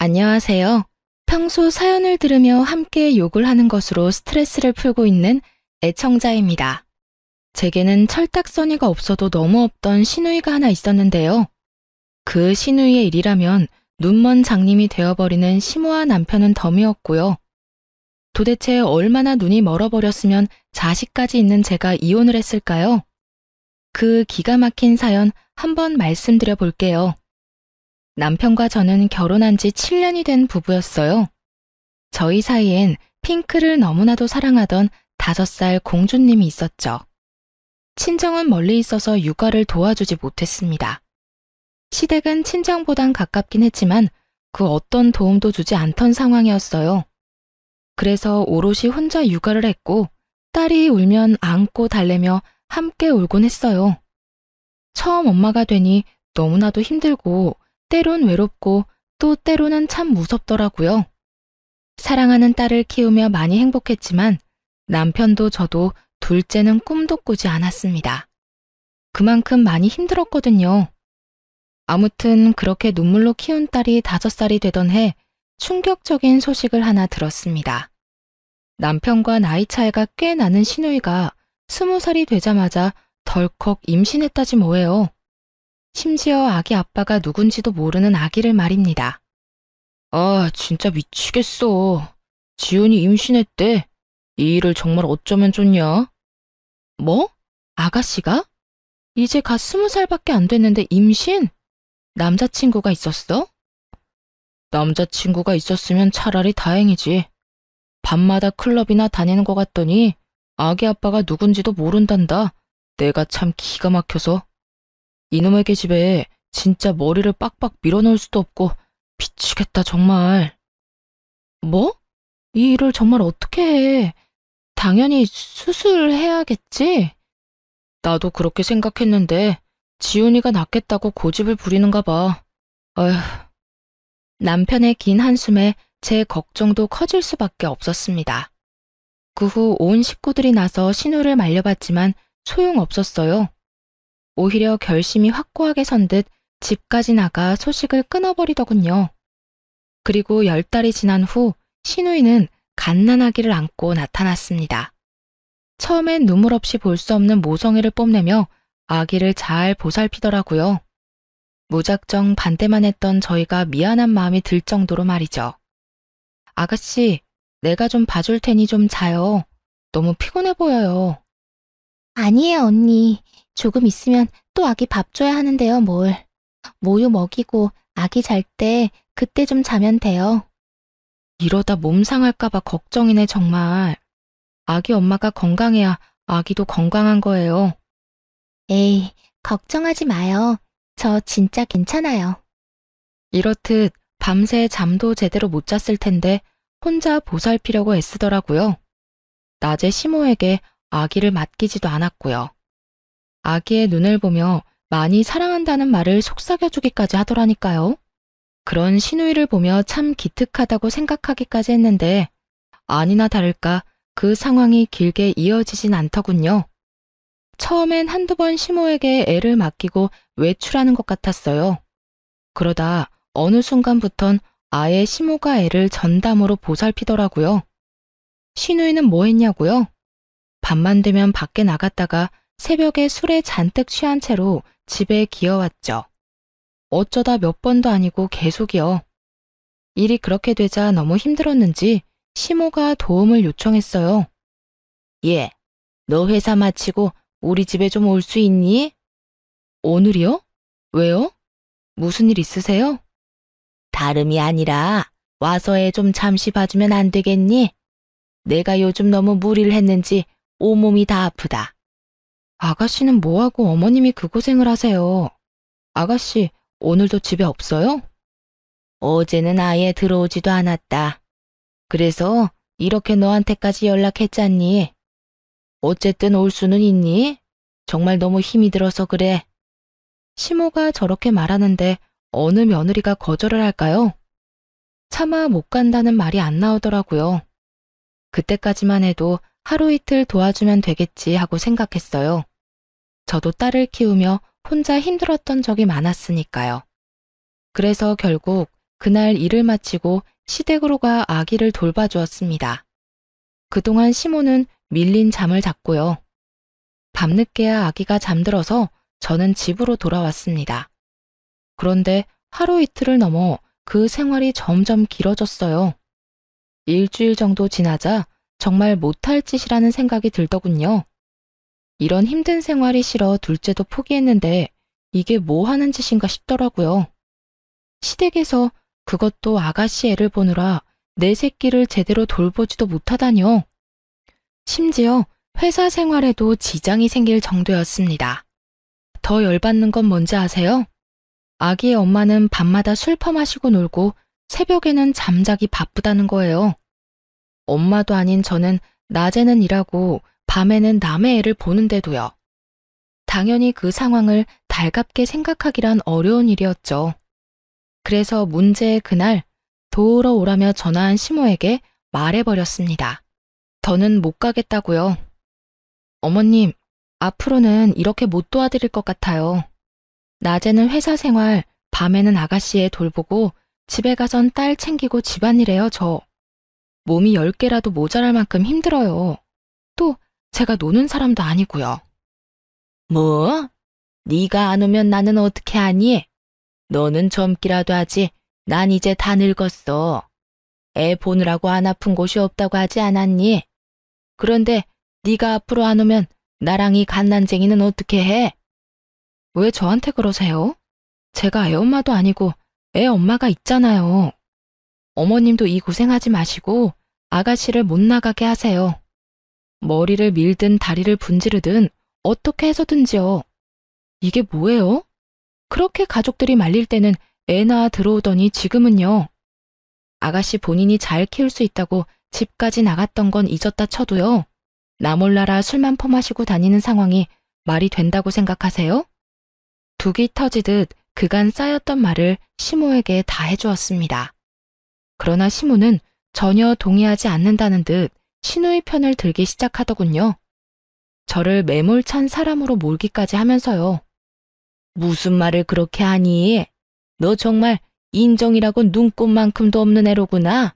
안녕하세요. 평소 사연을 들으며 함께 욕을 하는 것으로 스트레스를 풀고 있는 애청자입니다. 제게는 철딱서니가 없어도 너무 없던 시누이가 하나 있었는데요. 그 시누이의 일이라면 눈먼 장님이 되어버리는 심오한 남편은 덤이었고요. 도대체 얼마나 눈이 멀어버렸으면 자식까지 있는 제가 이혼을 했을까요? 그 기가 막힌 사연 한번 말씀드려 볼게요. 남편과 저는 결혼한 지 7년이 된 부부였어요. 저희 사이엔 핑크를 너무나도 사랑하던 5살 공주님이 있었죠. 친정은 멀리 있어서 육아를 도와주지 못했습니다. 시댁은 친정보단 가깝긴 했지만 그 어떤 도움도 주지 않던 상황이었어요. 그래서 오롯이 혼자 육아를 했고 딸이 울면 안고 달래며 함께 울곤 했어요. 처음 엄마가 되니 너무나도 힘들고 때론 외롭고 또 때로는 참 무섭더라고요. 사랑하는 딸을 키우며 많이 행복했지만 남편도 저도 둘째는 꿈도 꾸지 않았습니다. 그만큼 많이 힘들었거든요. 아무튼 그렇게 눈물로 키운 딸이 5살이 되던 해 충격적인 소식을 하나 들었습니다. 남편과 나이 차이가 꽤 나는 시누이가 20살이 되자마자 덜컥 임신했다지 뭐예요. 심지어 아기 아빠가 누군지도 모르는 아기를 말입니다. 아, 진짜 미치겠어. 지훈이 임신했대. 이 일을 정말 어쩌면 좋냐? 뭐? 아가씨가? 이제 갓 20살밖에 안 됐는데 임신? 남자친구가 있었어? 남자친구가 있었으면 차라리 다행이지. 밤마다 클럽이나 다니는 것 같더니 아기 아빠가 누군지도 모른단다. 내가 참 기가 막혀서. 이놈의 계집애 진짜 머리를 빡빡 밀어넣을 수도 없고 미치겠다 정말. 뭐? 이 일을 정말 어떻게 해? 당연히 수술해야겠지? 나도 그렇게 생각했는데 지훈이가 낫겠다고 고집을 부리는가 봐. 어휴. 남편의 긴 한숨에 제 걱정도 커질 수밖에 없었습니다. 그 후 온 식구들이 나서 신우를 말려봤지만 소용없었어요. 오히려 결심이 확고하게 선 듯 집까지 나가 소식을 끊어버리더군요. 그리고 10달이 지난 후 시누이는 갓난아기를 안고 나타났습니다. 처음엔 눈물 없이 볼 수 없는 모성애를 뽐내며 아기를 잘 보살피더라고요. 무작정 반대만 했던 저희가 미안한 마음이 들 정도로 말이죠. 아가씨, 내가 좀 봐줄 테니 좀 자요. 너무 피곤해 보여요. 아니에요, 언니. 조금 있으면 또 아기 밥 줘야 하는데요, 뭘. 모유 먹이고 아기 잘 때 그때 좀 자면 돼요. 이러다 몸 상할까봐 걱정이네 정말. 아기 엄마가 건강해야 아기도 건강한 거예요. 에이, 걱정하지 마요. 저 진짜 괜찮아요. 이렇듯 밤새 잠도 제대로 못 잤을 텐데 혼자 보살피려고 애쓰더라고요. 낮에 시모에게 아기를 맡기지도 않았고요. 아기의 눈을 보며 많이 사랑한다는 말을 속삭여주기까지 하더라니까요. 그런 시누이를 보며 참 기특하다고 생각하기까지 했는데 아니나 다를까 그 상황이 길게 이어지진 않더군요. 처음엔 한두 번 시모에게 애를 맡기고 외출하는 것 같았어요. 그러다 어느 순간부턴 아예 시모가 애를 전담으로 보살피더라고요. 시누이는 뭐 했냐고요? 밤만 되면 밖에 나갔다가 새벽에 술에 잔뜩 취한 채로 집에 기어왔죠. 어쩌다 몇 번도 아니고 계속이요. 일이 그렇게 되자 너무 힘들었는지 시모가 도움을 요청했어요. 얘, 너 회사 마치고 우리 집에 좀 올 수 있니? 오늘이요? 왜요? 무슨 일 있으세요? 다름이 아니라 와서 애 좀 잠시 봐주면 안 되겠니? 내가 요즘 너무 무리를 했는지 온몸이 다 아프다. 아가씨는 뭐하고 어머님이 그 고생을 하세요? 아가씨, 오늘도 집에 없어요? 어제는 아예 들어오지도 않았다. 그래서 이렇게 너한테까지 연락했잖니. 어쨌든 올 수는 있니? 정말 너무 힘이 들어서 그래. 시모가 저렇게 말하는데 어느 며느리가 거절을 할까요? 차마 못 간다는 말이 안 나오더라고요. 그때까지만 해도 하루 이틀 도와주면 되겠지 하고 생각했어요. 저도 딸을 키우며 혼자 힘들었던 적이 많았으니까요. 그래서 결국 그날 일을 마치고 시댁으로 가 아기를 돌봐주었습니다. 그동안 시모는 밀린 잠을 잤고요. 밤늦게야 아기가 잠들어서 저는 집으로 돌아왔습니다. 그런데 하루 이틀을 넘어 그 생활이 점점 길어졌어요. 일주일 정도 지나자 정말 못할 짓이라는 생각이 들더군요. 이런 힘든 생활이 싫어 둘째도 포기했는데 이게 뭐 하는 짓인가 싶더라고요. 시댁에서 그것도 아가씨 애를 보느라 내 새끼를 제대로 돌보지도 못하다뇨. 심지어 회사 생활에도 지장이 생길 정도였습니다. 더 열받는 건 뭔지 아세요? 아기의 엄마는 밤마다 술 퍼마시고 놀고 새벽에는 잠자기 바쁘다는 거예요. 엄마도 아닌 저는 낮에는 일하고 밤에는 남의 애를 보는데도요. 당연히 그 상황을 달갑게 생각하기란 어려운 일이었죠. 그래서 문제의 그날 도우러 오라며 전화한 시모에게 말해버렸습니다. 더는 못 가겠다고요. 어머님, 앞으로는 이렇게 못 도와드릴 것 같아요. 낮에는 회사 생활, 밤에는 아가씨 애 돌보고 집에 가선 딸 챙기고 집안일해요, 저. 몸이 10개라도 모자랄 만큼 힘들어요. 또 제가 노는 사람도 아니고요. 뭐? 네가 안 오면 나는 어떻게 하니? 너는 젊기라도 하지. 난 이제 다 늙었어. 애 보느라고 안 아픈 곳이 없다고 하지 않았니? 그런데 네가 앞으로 안 오면 나랑 이 갓난쟁이는 어떻게 해? 왜 저한테 그러세요? 제가 애 엄마도 아니고 애 엄마가 있잖아요. 어머님도 이 고생하지 마시고 아가씨를 못 나가게 하세요. 머리를 밀든 다리를 분지르든 어떻게 해서든지요. 이게 뭐예요? 그렇게 가족들이 말릴 때는 애 낳아 들어오더니 지금은요. 아가씨 본인이 잘 키울 수 있다고 집까지 나갔던 건 잊었다 쳐도요. 나 몰라라 술만 퍼마시고 다니는 상황이 말이 된다고 생각하세요? 둑이 터지듯 그간 쌓였던 말을 시모에게 다 해주었습니다. 그러나 시모는 전혀 동의하지 않는다는 듯 시누이 편을 들기 시작하더군요. 저를 매몰찬 사람으로 몰기까지 하면서요. 무슨 말을 그렇게 하니? 너 정말 인정이라고 눈꼽만큼도 없는 애로구나.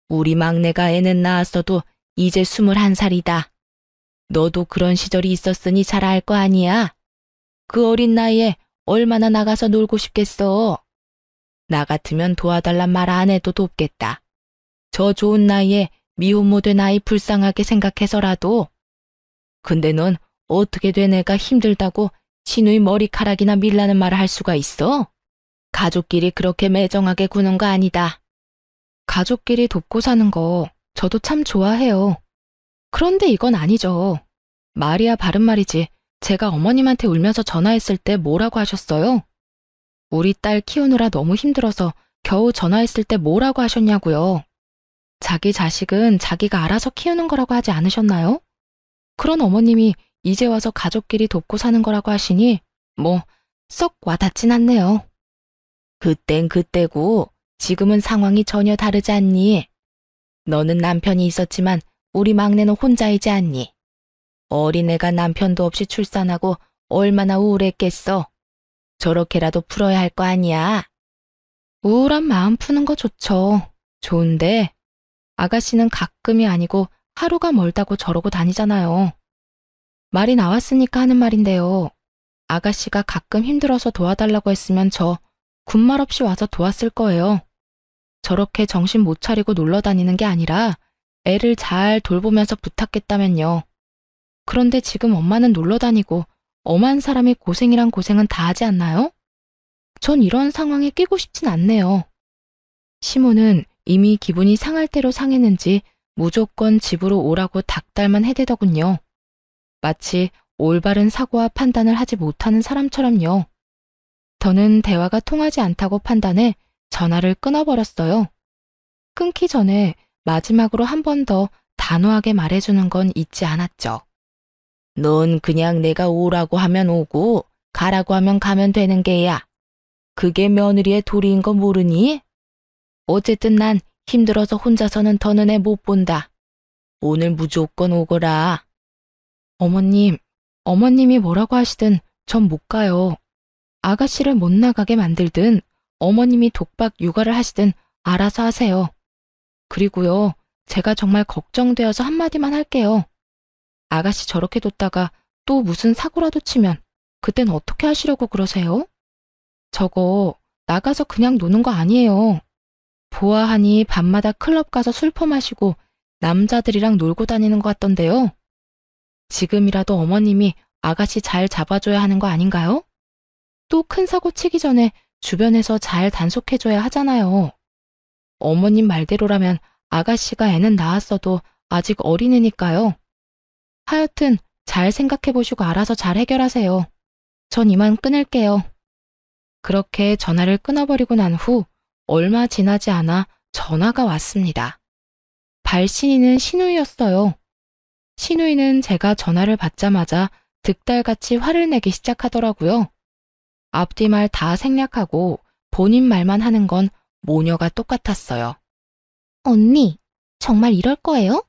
우리 막내가 애는 낳았어도 이제 21살이다. 너도 그런 시절이 있었으니 잘 알 거 아니야. 그 어린 나이에 얼마나 나가서 놀고 싶겠어. 나 같으면 도와달란 말 안 해도 돕겠다. 저 좋은 나이에 미혼모 된 아이 불쌍하게 생각해서라도. 근데 넌 어떻게 된 애가 힘들다고 시누이 머리카락이나 밀라는 말을 할 수가 있어? 가족끼리 그렇게 매정하게 구는 거 아니다. 가족끼리 돕고 사는 거 저도 참 좋아해요. 그런데 이건 아니죠. 말이야 바른 말이지. 제가 어머님한테 울면서 전화했을 때 뭐라고 하셨어요? 우리 딸 키우느라 너무 힘들어서 겨우 전화했을 때 뭐라고 하셨냐고요. 자기 자식은 자기가 알아서 키우는 거라고 하지 않으셨나요? 그런 어머님이 이제 와서 가족끼리 돕고 사는 거라고 하시니 뭐 썩 와닿진 않네요. 그땐 그때고 지금은 상황이 전혀 다르지 않니? 너는 남편이 있었지만 우리 막내는 혼자이지 않니? 어린애가 남편도 없이 출산하고 얼마나 우울했겠어. 저렇게라도 풀어야 할 거 아니야. 우울한 마음 푸는 거 좋죠. 좋은데 아가씨는 가끔이 아니고 하루가 멀다고 저러고 다니잖아요. 말이 나왔으니까 하는 말인데요. 아가씨가 가끔 힘들어서 도와달라고 했으면 저 군말 없이 와서 도왔을 거예요. 저렇게 정신 못 차리고 놀러 다니는 게 아니라 애를 잘 돌보면서 부탁했다면요. 그런데 지금 엄마는 놀러 다니고 엄한 사람이 고생이란 고생은 다 하지 않나요? 전 이런 상황에 끼고 싶진 않네요. 시모는 이미 기분이 상할 대로 상했는지 무조건 집으로 오라고 닥달만 해대더군요. 마치 올바른 사고와 판단을 하지 못하는 사람처럼요. 저는 대화가 통하지 않다고 판단해 전화를 끊어버렸어요. 끊기 전에 마지막으로 한 번 더 단호하게 말해주는 건 잊지 않았죠. 넌 그냥 내가 오라고 하면 오고 가라고 하면 가면 되는 게야. 그게 며느리의 도리인 거 모르니? 어쨌든 난 힘들어서 혼자서는 더는 애 못 본다. 오늘 무조건 오거라. 어머님이 뭐라고 하시든 전 못 가요. 아가씨를 못 나가게 만들든 어머님이 독박 육아를 하시든 알아서 하세요. 그리고요, 제가 정말 걱정되어서 한마디만 할게요. 아가씨 저렇게 뒀다가 또 무슨 사고라도 치면 그땐 어떻게 하시려고 그러세요? 저거 나가서 그냥 노는 거 아니에요. 보아하니 밤마다 클럽 가서 술 퍼마시고 남자들이랑 놀고 다니는 것 같던데요. 지금이라도 어머님이 아가씨 잘 잡아줘야 하는 거 아닌가요? 또 큰 사고 치기 전에 주변에서 잘 단속해줘야 하잖아요. 어머님 말대로라면 아가씨가 애는 낳았어도 아직 어린애니까요. 하여튼 잘 생각해보시고 알아서 잘 해결하세요. 전 이만 끊을게요. 그렇게 전화를 끊어버리고 난 후 얼마 지나지 않아 전화가 왔습니다. 발신인은 신우이였어요. 신우이는 제가 전화를 받자마자 득달같이 화를 내기 시작하더라고요. 앞뒤 말 다 생략하고 본인 말만 하는 건 모녀가 똑같았어요. 언니, 정말 이럴 거예요?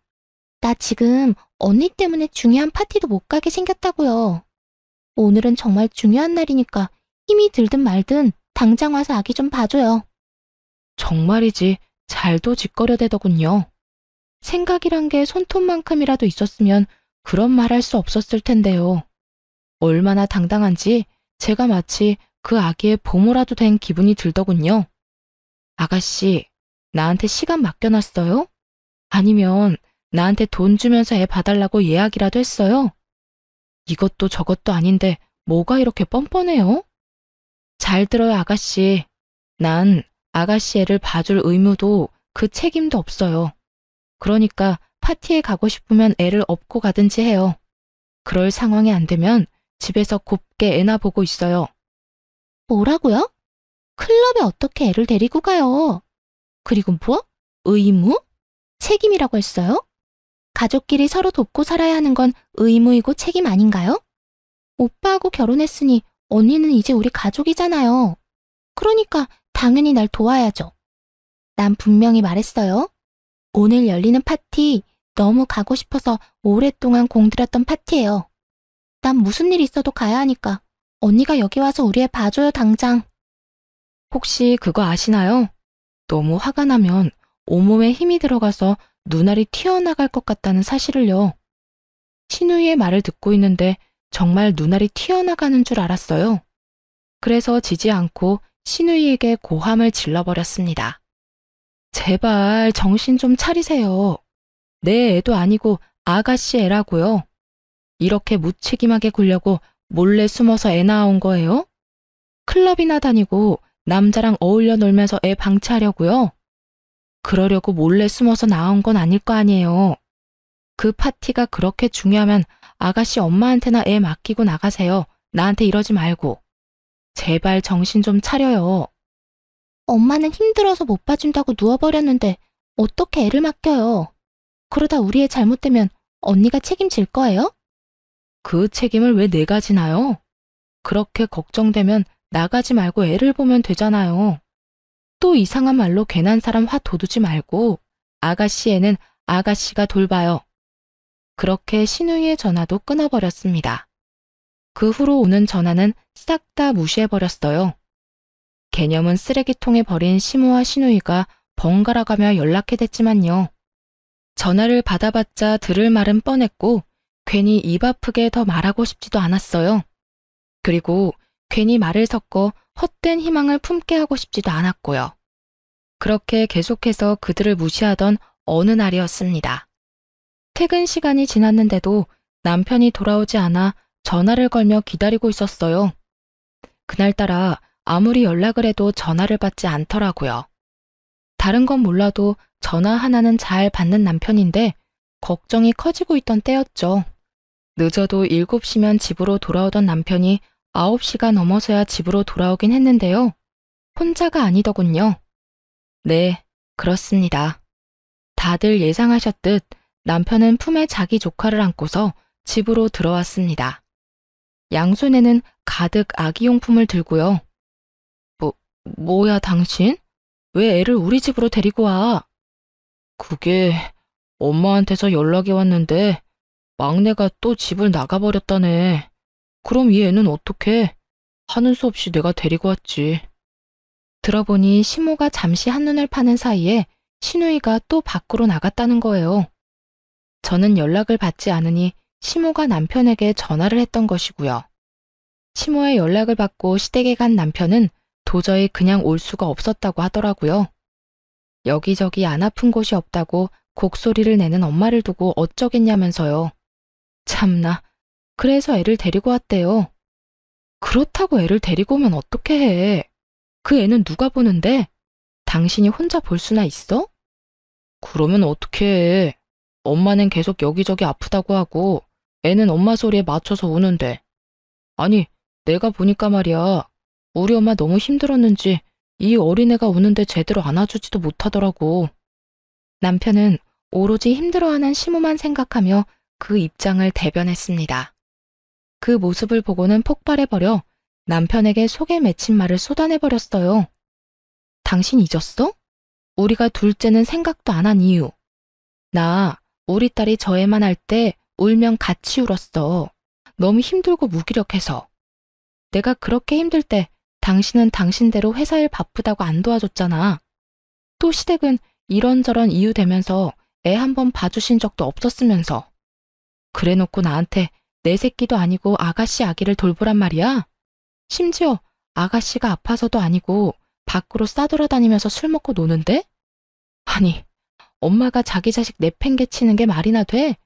나 지금 언니 때문에 중요한 파티도 못 가게 생겼다고요. 오늘은 정말 중요한 날이니까 힘이 들든 말든 당장 와서 아기 좀 봐줘요. 정말이지 잘도 짓거려대더군요. 생각이란 게 손톱만큼이라도 있었으면 그런 말 할 수 없었을 텐데요. 얼마나 당당한지 제가 마치 그 아기의 보모라도 된 기분이 들더군요. 아가씨, 나한테 시간 맡겨놨어요? 아니면 나한테 돈 주면서 애 봐달라고 예약이라도 했어요? 이것도 저것도 아닌데 뭐가 이렇게 뻔뻔해요? 잘 들어요, 아가씨. 난 아가씨 애를 봐줄 의무도 그 책임도 없어요. 그러니까 파티에 가고 싶으면 애를 업고 가든지 해요. 그럴 상황이 안 되면 집에서 곱게 애나 보고 있어요. 뭐라고요? 클럽에 어떻게 애를 데리고 가요? 그리고 뭐? 의무? 책임이라고 했어요? 가족끼리 서로 돕고 살아야 하는 건 의무이고 책임 아닌가요? 오빠하고 결혼했으니 언니는 이제 우리 가족이잖아요. 그러니까 당연히 날 도와야죠. 난 분명히 말했어요. 오늘 열리는 파티 너무 가고 싶어서 오랫동안 공들였던 파티예요. 난 무슨 일 있어도 가야 하니까 언니가 여기 와서 우리 애 봐줘요, 당장. 혹시 그거 아시나요? 너무 화가 나면 온몸에 힘이 들어가서 눈알이 튀어나갈 것 같다는 사실을요. 신우이의 말을 듣고 있는데 정말 눈알이 튀어나가는 줄 알았어요. 그래서 지지 않고 신우이에게 고함을 질러버렸습니다. 제발 정신 좀 차리세요. 내 애도 아니고 아가씨 애라고요. 이렇게 무책임하게 굴려고 몰래 숨어서 애 낳아온 거예요? 클럽이나 다니고 남자랑 어울려 놀면서 애 방치하려고요? 그러려고 몰래 숨어서 낳아온 건 아닐 거 아니에요. 그 파티가 그렇게 중요하면 아가씨 엄마한테나 애 맡기고 나가세요. 나한테 이러지 말고. 제발 정신 좀 차려요. 엄마는 힘들어서 못 봐준다고 누워버렸는데 어떻게 애를 맡겨요? 그러다 우리 애 잘못되면 언니가 책임질 거예요? 그 책임을 왜 내가 지나요? 그렇게 걱정되면 나가지 말고 애를 보면 되잖아요. 또 이상한 말로 괜한 사람 화 돋우지 말고 아가씨 애는 아가씨가 돌봐요. 그렇게 신우이의 전화도 끊어버렸습니다. 그 후로 오는 전화는 싹 다 무시해버렸어요. 개념은 쓰레기통에 버린 시모와 신우이가 번갈아가며 연락해댔지만요. 전화를 받아봤자 들을 말은 뻔했고 괜히 입 아프게 더 말하고 싶지도 않았어요. 그리고 괜히 말을 섞어 헛된 희망을 품게 하고 싶지도 않았고요. 그렇게 계속해서 그들을 무시하던 어느 날이었습니다. 퇴근 시간이 지났는데도 남편이 돌아오지 않아 전화를 걸며 기다리고 있었어요. 그날따라 아무리 연락을 해도 전화를 받지 않더라고요. 다른 건 몰라도 전화 하나는 잘 받는 남편인데 걱정이 커지고 있던 때였죠. 늦어도 7시면 집으로 돌아오던 남편이 9시가 넘어서야 집으로 돌아오긴 했는데요. 혼자가 아니더군요. 네, 그렇습니다. 다들 예상하셨듯 남편은 품에 자기 조카를 안고서 집으로 들어왔습니다. 양손에는 가득 아기용품을 들고요. 뭐야 당신? 왜 애를 우리 집으로 데리고 와? 그게 엄마한테서 연락이 왔는데 막내가 또 집을 나가버렸다네. 그럼 이 애는 어떡해? 하는 수 없이 내가 데리고 왔지. 들어보니 시모가 잠시 한눈을 파는 사이에 신우이가 또 밖으로 나갔다는 거예요. 저는 연락을 받지 않으니 시모가 남편에게 전화를 했던 것이고요. 시모의 연락을 받고 시댁에 간 남편은 도저히 그냥 올 수가 없었다고 하더라고요. 여기저기 안 아픈 곳이 없다고 곡소리를 내는 엄마를 두고 어쩌겠냐면서요. 참나, 그래서 애를 데리고 왔대요. 그렇다고 애를 데리고 오면 어떻게 해? 그 애는 누가 보는데? 당신이 혼자 볼 수나 있어? 그러면 어떻게 해? 엄마는 계속 여기저기 아프다고 하고 애는 엄마 소리에 맞춰서 우는데. 아니, 내가 보니까 말이야. 우리 엄마 너무 힘들었는지 이 어린애가 우는데 제대로 안아주지도 못하더라고. 남편은 오로지 힘들어하는 시모만 생각하며 그 입장을 대변했습니다. 그 모습을 보고는 폭발해버려 남편에게 속에 맺힌 말을 쏟아내버렸어요. 당신 잊었어? 우리가 둘째는 생각도 안 한 이유. 나 우리 딸이 저 애만 할 때 울면 같이 울었어. 너무 힘들고 무기력해서. 내가 그렇게 힘들 때 당신은 당신대로 회사 일 바쁘다고 안 도와줬잖아. 또 시댁은 이런저런 이유 대면서 애 한 번 봐주신 적도 없었으면서. 그래놓고 나한테 내 새끼도 아니고 아가씨 아기를 돌보란 말이야? 심지어 아가씨가 아파서도 아니고 밖으로 싸돌아다니면서 술 먹고 노는데? 아니, 엄마가 자기 자식 내팽개치는 게 말이나 돼?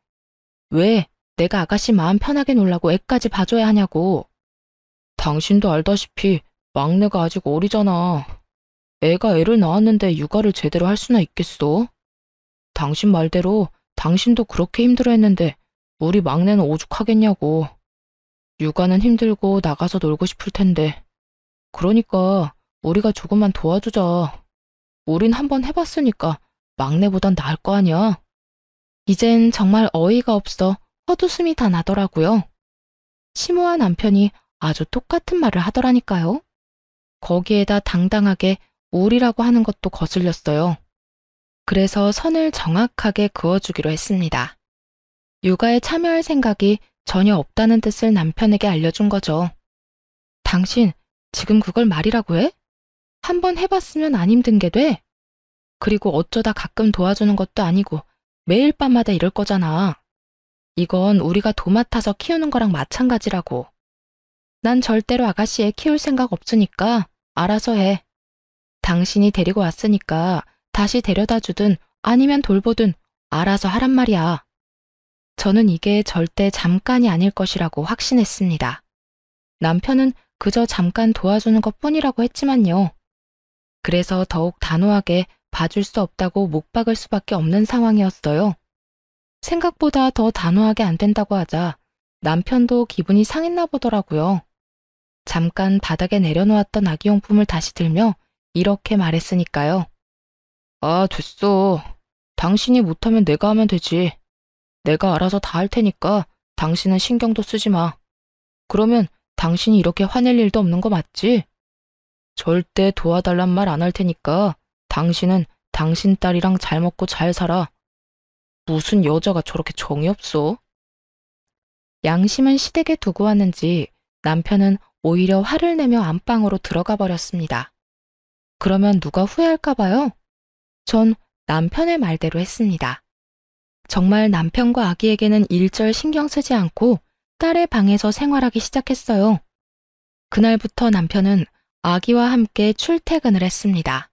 왜 내가 아가씨 마음 편하게 놀라고 애까지 봐줘야 하냐고. 당신도 알다시피 막내가 아직 어리잖아. 애가 애를 낳았는데 육아를 제대로 할 수나 있겠어? 당신 말대로 당신도 그렇게 힘들어했는데 우리 막내는 오죽하겠냐고. 육아는 힘들고 나가서 놀고 싶을 텐데. 그러니까 우리가 조금만 도와주자. 우린 한번 해봤으니까 막내보단 나을 거 아니야. 이젠 정말 어이가 없어 헛웃음이 다 나더라고요. 시모와 남편이 아주 똑같은 말을 하더라니까요. 거기에다 당당하게 우리라고 하는 것도 거슬렸어요. 그래서 선을 정확하게 그어주기로 했습니다. 육아에 참여할 생각이 전혀 없다는 뜻을 남편에게 알려준 거죠. 당신 지금 그걸 말이라고 해? 한번 해봤으면 안 힘든 게 돼? 그리고 어쩌다 가끔 도와주는 것도 아니고 매일 밤마다 이럴 거잖아. 이건 우리가 도맡아서 키우는 거랑 마찬가지라고. 난 절대로 아가씨 애 키울 생각 없으니까 알아서 해. 당신이 데리고 왔으니까 다시 데려다 주든 아니면 돌보든 알아서 하란 말이야. 저는 이게 절대 잠깐이 아닐 것이라고 확신했습니다. 남편은 그저 잠깐 도와주는 것뿐이라고 했지만요. 그래서 더욱 단호하게 봐줄 수 없다고 못 박을 수밖에 없는 상황이었어요. 생각보다 더 단호하게 안 된다고 하자 남편도 기분이 상했나 보더라고요. 잠깐 바닥에 내려놓았던 아기용품을 다시 들며 이렇게 말했으니까요. 아, 됐어. 당신이 못하면 내가 하면 되지. 내가 알아서 다 할 테니까 당신은 신경도 쓰지 마. 그러면 당신이 이렇게 화낼 일도 없는 거 맞지? 절대 도와달란 말 안 할 테니까 당신은 당신 딸이랑 잘 먹고 잘 살아. 무슨 여자가 저렇게 정이 없어? 양심은 시댁에 두고 왔는지 남편은 오히려 화를 내며 안방으로 들어가 버렸습니다. 그러면 누가 후회할까 봐요? 전 남편의 말대로 했습니다. 정말 남편과 아기에게는 일절 신경 쓰지 않고 딸의 방에서 생활하기 시작했어요. 그날부터 남편은 아기와 함께 출퇴근을 했습니다.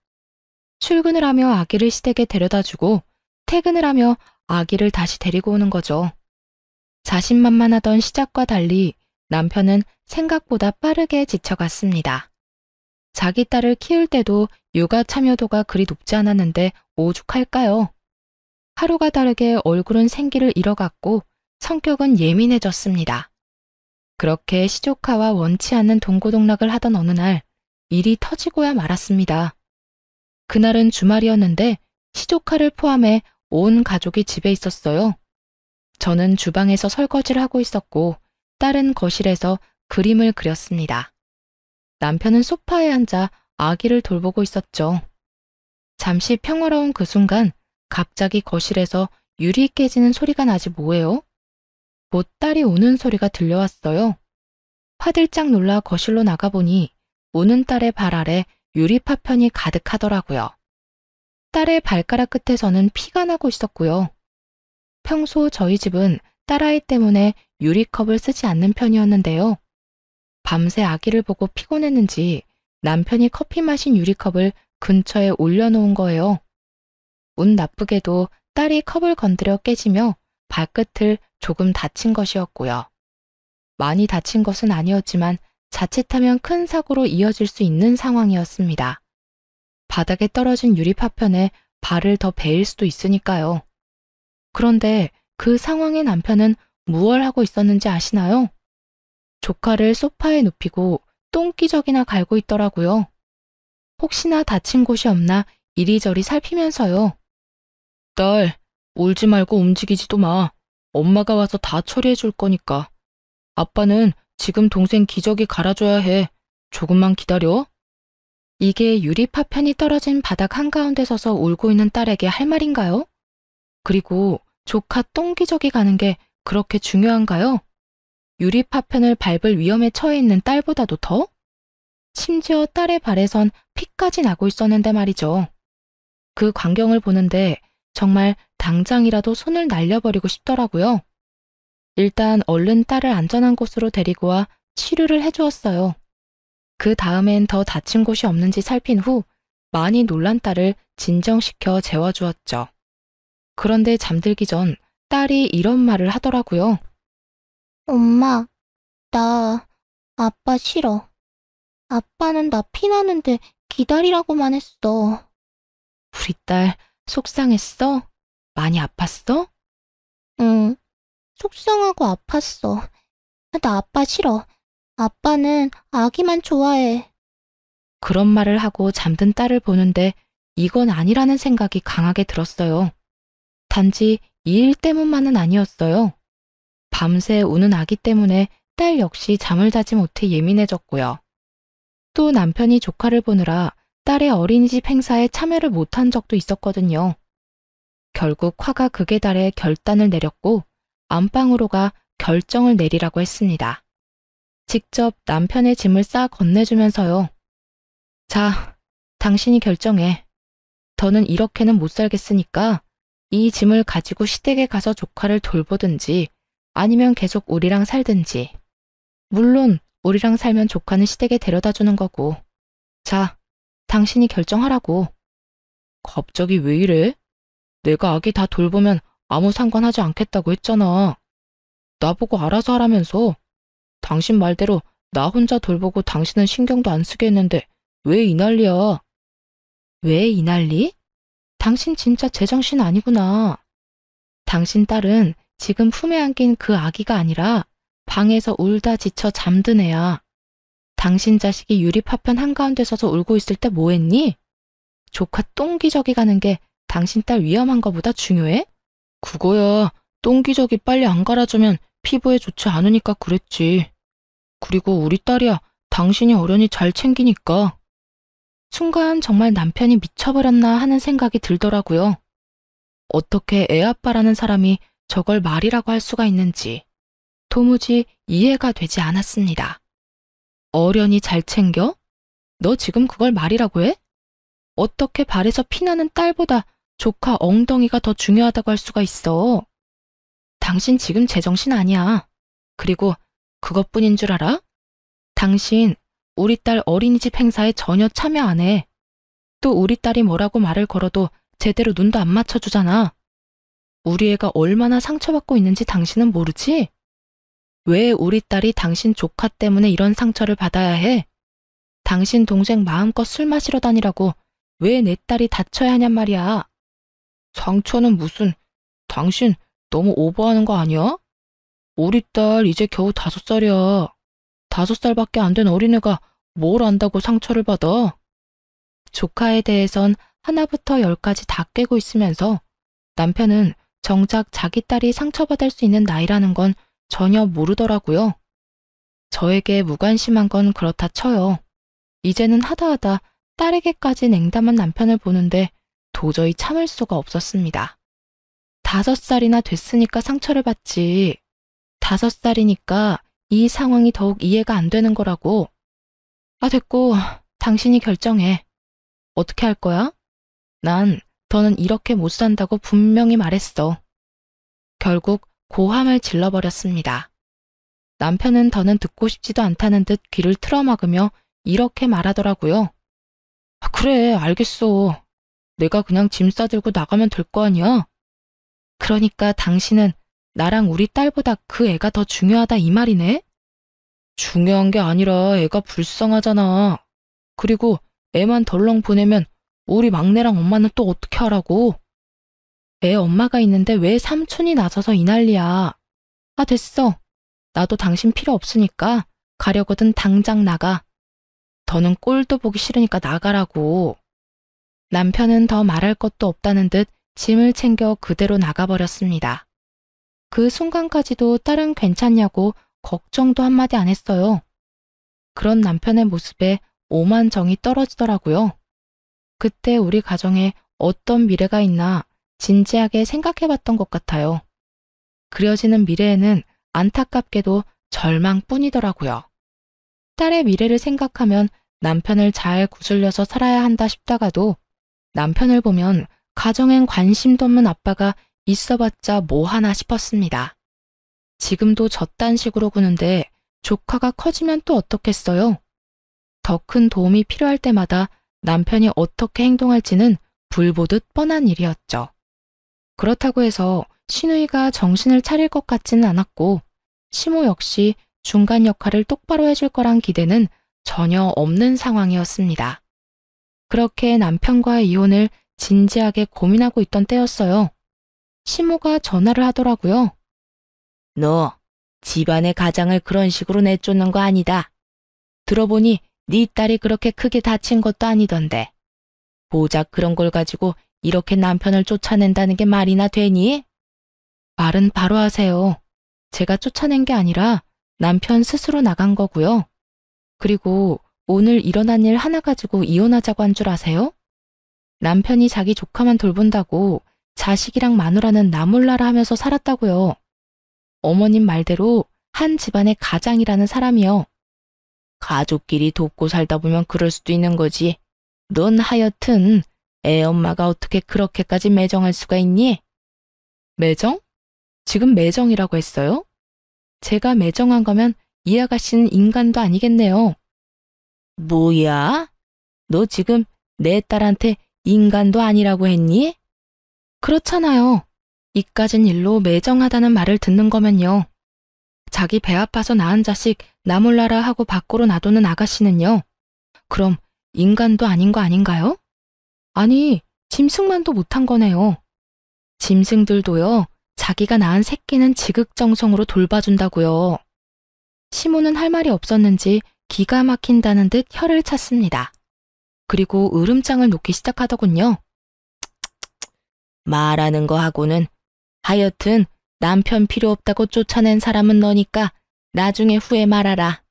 출근을 하며 아기를 시댁에 데려다 주고 퇴근을 하며 아기를 다시 데리고 오는 거죠. 자신만만하던 시작과 달리 남편은 생각보다 빠르게 지쳐갔습니다. 자기 딸을 키울 때도 육아 참여도가 그리 높지 않았는데 오죽할까요? 하루가 다르게 얼굴은 생기를 잃어갔고 성격은 예민해졌습니다. 그렇게 시조카와 원치 않는 동고동락을 하던 어느 날 일이 터지고야 말았습니다. 그날은 주말이었는데 시조카를 포함해 온 가족이 집에 있었어요. 저는 주방에서 설거지를 하고 있었고 딸은 거실에서 그림을 그렸습니다. 남편은 소파에 앉아 아기를 돌보고 있었죠. 잠시 평화로운 그 순간 갑자기 거실에서 유리 깨지는 소리가 나지 뭐예요? 곧 딸이 우는 소리가 들려왔어요. 화들짝 놀라 거실로 나가보니 우는 딸의 발 아래 유리 파편이 가득하더라고요. 딸의 발가락 끝에서는 피가 나고 있었고요. 평소 저희 집은 딸아이 때문에 유리컵을 쓰지 않는 편이었는데요. 밤새 아기를 보고 피곤했는지 남편이 커피 마신 유리컵을 근처에 올려놓은 거예요. 운 나쁘게도 딸이 컵을 건드려 깨지며 발끝을 조금 다친 것이었고요. 많이 다친 것은 아니었지만 자칫하면 큰 사고로 이어질 수 있는 상황이었습니다. 바닥에 떨어진 유리 파편에 발을 더 베일 수도 있으니까요. 그런데 그 상황에 남편은 무얼 하고 있었는지 아시나요? 조카를 소파에 눕히고 똥기저귀나 갈고 있더라고요. 혹시나 다친 곳이 없나 이리저리 살피면서요. 딸, 울지 말고 움직이지도 마. 엄마가 와서 다 처리해 줄 거니까. 아빠는 지금 동생 기저귀 갈아줘야 해. 조금만 기다려. 이게 유리 파편이 떨어진 바닥 한가운데 서서 울고 있는 딸에게 할 말인가요? 그리고 조카 똥기저귀 가는 게 그렇게 중요한가요? 유리 파편을 밟을 위험에 처해 있는 딸보다도 더? 심지어 딸의 발에선 피까지 나고 있었는데 말이죠. 그 광경을 보는데 정말 당장이라도 손을 날려버리고 싶더라고요. 일단 얼른 딸을 안전한 곳으로 데리고 와 치료를 해주었어요. 그 다음엔 더 다친 곳이 없는지 살핀 후 많이 놀란 딸을 진정시켜 재워주었죠. 그런데 잠들기 전 딸이 이런 말을 하더라고요. 엄마, 나 아빠 싫어. 아빠는 나 피나는데 기다리라고만 했어. 우리 딸 속상했어? 많이 아팠어? 응, 속상하고 아팠어. 나 아빠 싫어. 아빠는 아기만 좋아해. 그런 말을 하고 잠든 딸을 보는데 이건 아니라는 생각이 강하게 들었어요. 단지 이 일 때문만은 아니었어요. 밤새 우는 아기 때문에 딸 역시 잠을 자지 못해 예민해졌고요. 또 남편이 조카를 보느라 딸의 어린이집 행사에 참여를 못한 적도 있었거든요. 결국 화가 극에 달해 결단을 내렸고 안방으로 가 결정을 내리라고 했습니다. 직접 남편의 짐을 싸 건네주면서요. 자, 당신이 결정해. 더는 이렇게는 못 살겠으니까 이 짐을 가지고 시댁에 가서 조카를 돌보든지 아니면 계속 우리랑 살든지. 물론 우리랑 살면 조카는 시댁에 데려다 주는 거고. 자, 당신이 결정하라고. 갑자기 왜 이래? 내가 아기 다 돌보면 아무 상관하지 않겠다고 했잖아. 나보고 알아서 하라면서. 당신 말대로 나 혼자 돌보고 당신은 신경도 안 쓰게 했는데 왜 이 난리야? 왜 이 난리? 당신 진짜 제정신 아니구나. 당신 딸은 지금 품에 안긴 그 아기가 아니라 방에서 울다 지쳐 잠든 애야. 당신 자식이 유리 파편 한가운데 서서 울고 있을 때 뭐 했니? 조카 똥기저귀 가는 게 당신 딸 위험한 거보다 중요해? 그거야. 똥기저귀 빨리 안 갈아주면 피부에 좋지 않으니까 그랬지. 그리고 우리 딸이야. 당신이 어련히 잘 챙기니까. 순간 정말 남편이 미쳐버렸나 하는 생각이 들더라고요. 어떻게 애아빠라는 사람이 저걸 말이라고 할 수가 있는지 도무지 이해가 되지 않았습니다. 어련히 잘 챙겨? 너 지금 그걸 말이라고 해? 어떻게 발에서 피나는 딸보다 조카 엉덩이가 더 중요하다고 할 수가 있어? 당신 지금 제정신 아니야. 그리고 그것뿐인 줄 알아? 당신 우리 딸 어린이집 행사에 전혀 참여 안 해. 또 우리 딸이 뭐라고 말을 걸어도 제대로 눈도 안 맞춰주잖아. 우리 애가 얼마나 상처받고 있는지 당신은 모르지? 왜 우리 딸이 당신 조카 때문에 이런 상처를 받아야 해? 당신 동생 마음껏 술 마시러 다니라고 왜 내 딸이 다쳐야 하냔 말이야. 상처는 무슨, 당신 너무 오버하는 거 아니야? 우리 딸 이제 겨우 5살이야. 5살밖에 안 된 어린애가 뭘 안다고 상처를 받아? 조카에 대해선 하나부터 10까지 다 꿰고 있으면서 남편은 정작 자기 딸이 상처받을 수 있는 나이라는 건 전혀 모르더라고요. 저에게 무관심한 건 그렇다 쳐요. 이제는 하다하다 딸에게까지 냉담한 남편을 보는데 도저히 참을 수가 없었습니다. 5살이나 됐으니까 상처를 받지. 5살이니까 이 상황이 더욱 이해가 안 되는 거라고. 아, 됐고, 당신이 결정해. 어떻게 할 거야? 난 더는 이렇게 못 산다고 분명히 말했어. 결국 고함을 질러버렸습니다. 남편은 더는 듣고 싶지도 않다는 듯 귀를 틀어막으며 이렇게 말하더라고요. 그래, 알겠어. 내가 그냥 짐 싸들고 나가면 될 거 아니야? 그러니까 당신은 나랑 우리 딸보다 그 애가 더 중요하다 이 말이네? 중요한 게 아니라 애가 불쌍하잖아. 그리고 애만 덜렁 보내면 우리 막내랑 엄마는 또 어떻게 하라고? 애 엄마가 있는데 왜 삼촌이 나서서 이 난리야. 아, 됐어. 나도 당신 필요 없으니까 가려거든 당장 나가. 더는 꼴도 보기 싫으니까 나가라고. 남편은 더 말할 것도 없다는 듯 짐을 챙겨 그대로 나가버렸습니다. 그 순간까지도 딸은 괜찮냐고 걱정도 한마디 안 했어요. 그런 남편의 모습에 오만 정이 떨어지더라고요. 그때 우리 가정에 어떤 미래가 있나 진지하게 생각해봤던 것 같아요. 그려지는 미래에는 안타깝게도 절망뿐이더라고요. 딸의 미래를 생각하면 남편을 잘 구슬려서 살아야 한다 싶다가도 남편을 보면 가정엔 관심도 없는 아빠가 있어봤자 뭐 하나 싶었습니다. 지금도 저딴 식으로 구는데 조카가 커지면 또 어떻겠어요? 더 큰 도움이 필요할 때마다 남편이 어떻게 행동할지는 불보듯 뻔한 일이었죠. 그렇다고 해서 시누이가 정신을 차릴 것 같지는 않았고 시모 역시 중간 역할을 똑바로 해줄 거란 기대는 전혀 없는 상황이었습니다. 그렇게 남편과의 이혼을 진지하게 고민하고 있던 때였어요. 시모가 전화를 하더라고요. 너 집안의 가장을 그런 식으로 내쫓는 거 아니다. 들어보니 네 딸이 그렇게 크게 다친 것도 아니던데. 고작 그런 걸 가지고 이렇게 남편을 쫓아낸다는 게 말이나 되니? 말은 바로 하세요. 제가 쫓아낸 게 아니라 남편 스스로 나간 거고요. 그리고 오늘 일어난 일 하나 가지고 이혼하자고 한 줄 아세요? 남편이 자기 조카만 돌본다고 자식이랑 마누라는 나 몰라라 하면서 살았다고요. 어머님 말대로 한 집안의 가장이라는 사람이요. 가족끼리 돕고 살다 보면 그럴 수도 있는 거지. 넌 하여튼 애 엄마가 어떻게 그렇게까지 매정할 수가 있니? 매정? 지금 매정이라고 했어요? 제가 매정한 거면 이 아가씨는 인간도 아니겠네요. 뭐야? 너 지금 내 딸한테 인간도 아니라고 했니? 그렇잖아요. 이까진 일로 매정하다는 말을 듣는 거면요. 자기 배 아파서 낳은 자식 나 몰라라 하고 밖으로 놔두는 아가씨는요. 그럼 인간도 아닌 거 아닌가요? 아니, 짐승만도 못한 거네요. 짐승들도요, 자기가 낳은 새끼는 지극정성으로 돌봐준다고요. 시모는 할 말이 없었는지 기가 막힌다는 듯 혀를 찼습니다. 그리고 으름장을 놓기 시작하더군요. 말하는 거 하고는 하여튼 남편 필요 없다고 쫓아낸 사람은 너니까 나중에 후회 말아라.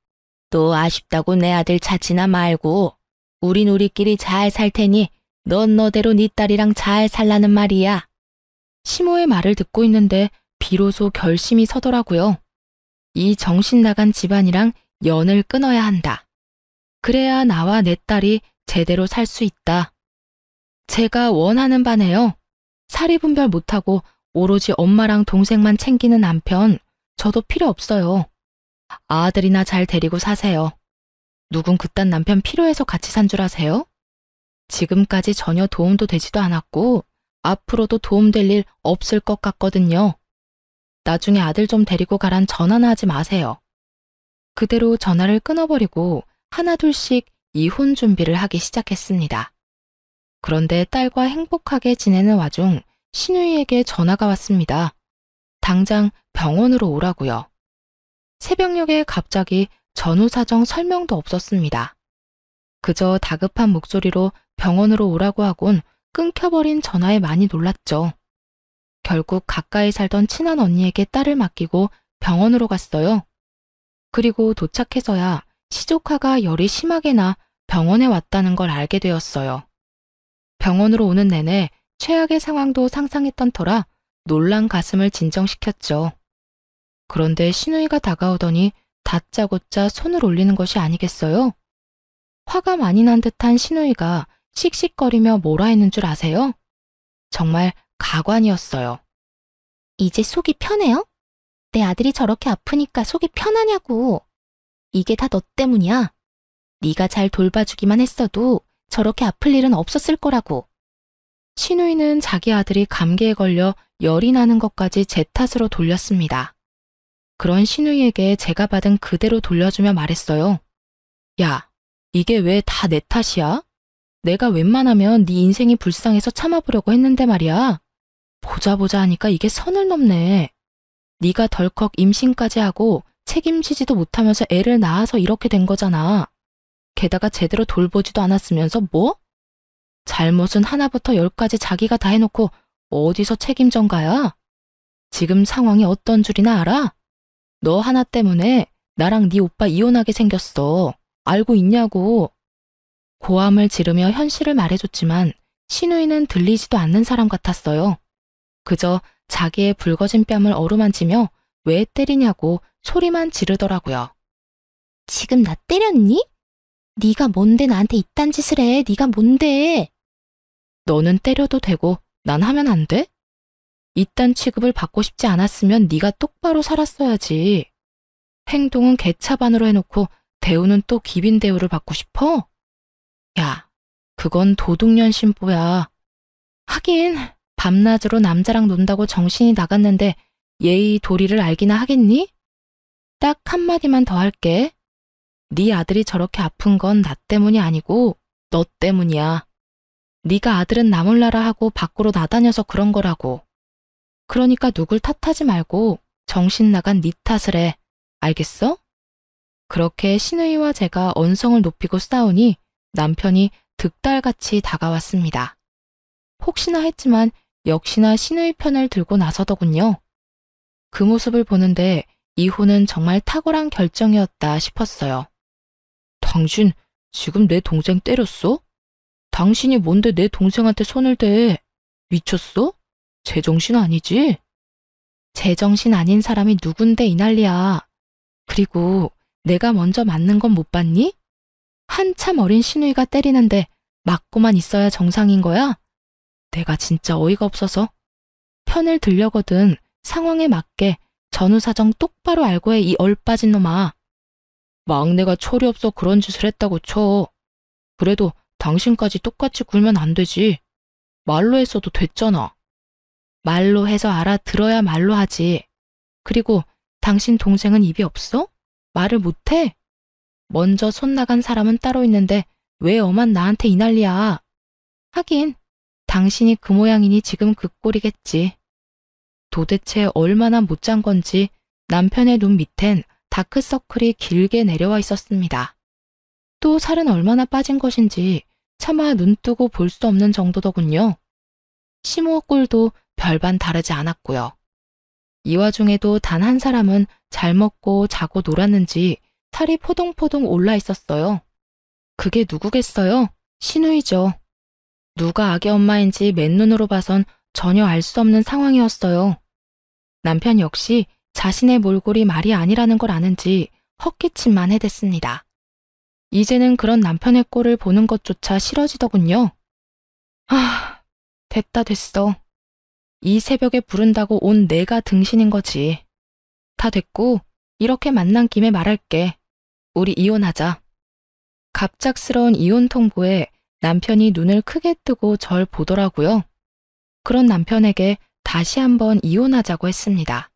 또 아쉽다고 내 아들 찾지나 말고 우린 우리끼리 잘 살 테니 넌 너대로 네 딸이랑 잘 살라는 말이야. 시모의 말을 듣고 있는데 비로소 결심이 서더라고요. 이 정신 나간 집안이랑 연을 끊어야 한다. 그래야 나와 내 딸이 제대로 살 수 있다. 제가 원하는 바네요. 사리분별 못하고 오로지 엄마랑 동생만 챙기는 남편, 저도 필요 없어요. 아들이나 잘 데리고 사세요. 누군 그딴 남편 필요해서 같이 산 줄 아세요? 지금까지 전혀 도움도 되지도 않았고 앞으로도 도움될 일 없을 것 같거든요. 나중에 아들 좀 데리고 가란 전화나 하지 마세요. 그대로 전화를 끊어버리고 하나둘씩 이혼 준비를 하기 시작했습니다. 그런데 딸과 행복하게 지내는 와중 시누이에게 전화가 왔습니다. 당장 병원으로 오라고요. 새벽녘에 갑자기 전후 사정 설명도 없었습니다. 그저 다급한 목소리로 병원으로 오라고 하곤 끊겨버린 전화에 많이 놀랐죠. 결국 가까이 살던 친한 언니에게 딸을 맡기고 병원으로 갔어요. 그리고 도착해서야 시조카가 열이 심하게 나 병원에 왔다는 걸 알게 되었어요. 병원으로 오는 내내 최악의 상황도 상상했던 터라 놀란 가슴을 진정시켰죠. 그런데 시누이가 다가오더니 다짜고짜 손을 올리는 것이 아니겠어요? 화가 많이 난 듯한 신우이가 씩씩거리며 뭐라 했는 줄 아세요? 정말 가관이었어요. 이제 속이 편해요? 내 아들이 저렇게 아프니까 속이 편하냐고. 이게 다 너 때문이야. 네가 잘 돌봐주기만 했어도 저렇게 아플 일은 없었을 거라고. 신우이는 자기 아들이 감기에 걸려 열이 나는 것까지 제 탓으로 돌렸습니다. 그런 신우이에게 제가 받은 그대로 돌려주며 말했어요. 야, 이게 왜 다 내 탓이야? 내가 웬만하면 네 인생이 불쌍해서 참아보려고 했는데 말이야. 보자 하니까 이게 선을 넘네. 네가 덜컥 임신까지 하고 책임지지도 못하면서 애를 낳아서 이렇게 된 거잖아. 게다가 제대로 돌보지도 않았으면서 뭐? 잘못은 하나부터 열까지 자기가 다 해놓고 어디서 책임 전가야? 지금 상황이 어떤 줄이나 알아? 너 하나 때문에 나랑 네 오빠 이혼하게 생겼어. 알고 있냐고. 고함을 지르며 현실을 말해줬지만 신우이는 들리지도 않는 사람 같았어요. 그저 자기의 붉어진 뺨을 어루만지며 왜 때리냐고 소리만 지르더라고요. 지금 나 때렸니? 네가 뭔데 나한테 이딴 짓을 해. 네가 뭔데? 너는 때려도 되고 난 하면 안 돼? 이딴 취급을 받고 싶지 않았으면 네가 똑바로 살았어야지. 행동은 개차반으로 해놓고 대우는 또 기빈 대우를 받고 싶어? 야, 그건 도둑년 심보야. 하긴 밤낮으로 남자랑 논다고 정신이 나갔는데 예의 도리를 알기나 하겠니? 딱 한마디만 더 할게. 네 아들이 저렇게 아픈 건 나 때문이 아니고 너 때문이야. 네가 아들은 나 몰라라 하고 밖으로 나다녀서 그런 거라고. 그러니까 누굴 탓하지 말고 정신 나간 네 탓을 해. 알겠어? 그렇게 신우이와 제가 언성을 높이고 싸우니 남편이 득달같이 다가왔습니다. 혹시나 했지만 역시나 신우이 편을 들고 나서더군요. 그 모습을 보는데 이혼은 정말 탁월한 결정이었다 싶었어요. 당신 지금 내 동생 때렸어? 당신이 뭔데 내 동생한테 손을 대? 미쳤어? 제정신 아니지? 제정신 아닌 사람이 누군데 이 난리야. 그리고 내가 먼저 맞는 건 못 봤니? 한참 어린 신우이가 때리는데 맞고만 있어야 정상인 거야? 내가 진짜 어이가 없어서. 편을 들려거든 상황에 맞게 전후사정 똑바로 알고 해 이 얼빠진 놈아. 막내가 철이 없어 그런 짓을 했다고 쳐. 그래도 당신까지 똑같이 굴면 안 되지. 말로 했어도 됐잖아. 말로 해서 알아들어야 말로 하지. 그리고 당신 동생은 입이 없어? 말을 못해? 먼저 손 나간 사람은 따로 있는데 왜 엄한 나한테 이 난리야. 하긴 당신이 그 모양이니 지금 그 꼴이겠지. 도대체 얼마나 못 잔 건지 남편의 눈 밑엔 다크서클이 길게 내려와 있었습니다. 또 살은 얼마나 빠진 것인지 차마 눈 뜨고 볼 수 없는 정도더군요. 시모 꼴도 별반 다르지 않았고요. 이 와중에도 단 한 사람은 잘 먹고 자고 놀았는지 살이 포동포동 올라 있었어요. 그게 누구겠어요? 신우이죠. 누가 악의 엄마인지 맨눈으로 봐선 전혀 알 수 없는 상황이었어요. 남편 역시 자신의 몰골이 말이 아니라는 걸 아는지 헛기침만 해댔습니다. 이제는 그런 남편의 꼴을 보는 것조차 싫어지더군요. 됐어. 이 새벽에 부른다고 온 내가 등신인 거지. 다 됐고 이렇게 만난 김에 말할게. 우리 이혼하자. 갑작스러운 이혼 통보에 남편이 눈을 크게 뜨고 절 보더라고요. 그런 남편에게 다시 한번 이혼하자고 했습니다.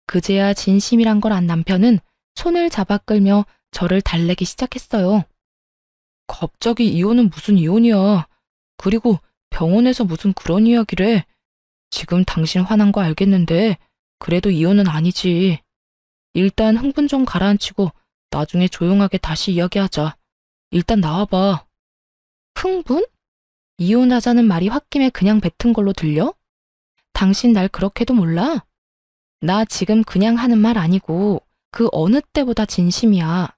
그제야 진심이란 걸 안 남편은 손을 잡아 끌며 저를 달래기 시작했어요. 갑자기 이혼은 무슨 이혼이야. 그리고 병원에서 무슨 그런 이야기를 해. 지금 당신 화난 거 알겠는데 그래도 이혼은 아니지. 일단 흥분 좀 가라앉히고 나중에 조용하게 다시 이야기하자. 일단 나와봐. 흥분? 이혼하자는 말이 홧김에 그냥 뱉은 걸로 들려? 당신 날 그렇게도 몰라? 나 지금 그냥 하는 말 아니고 그 어느 때보다 진심이야.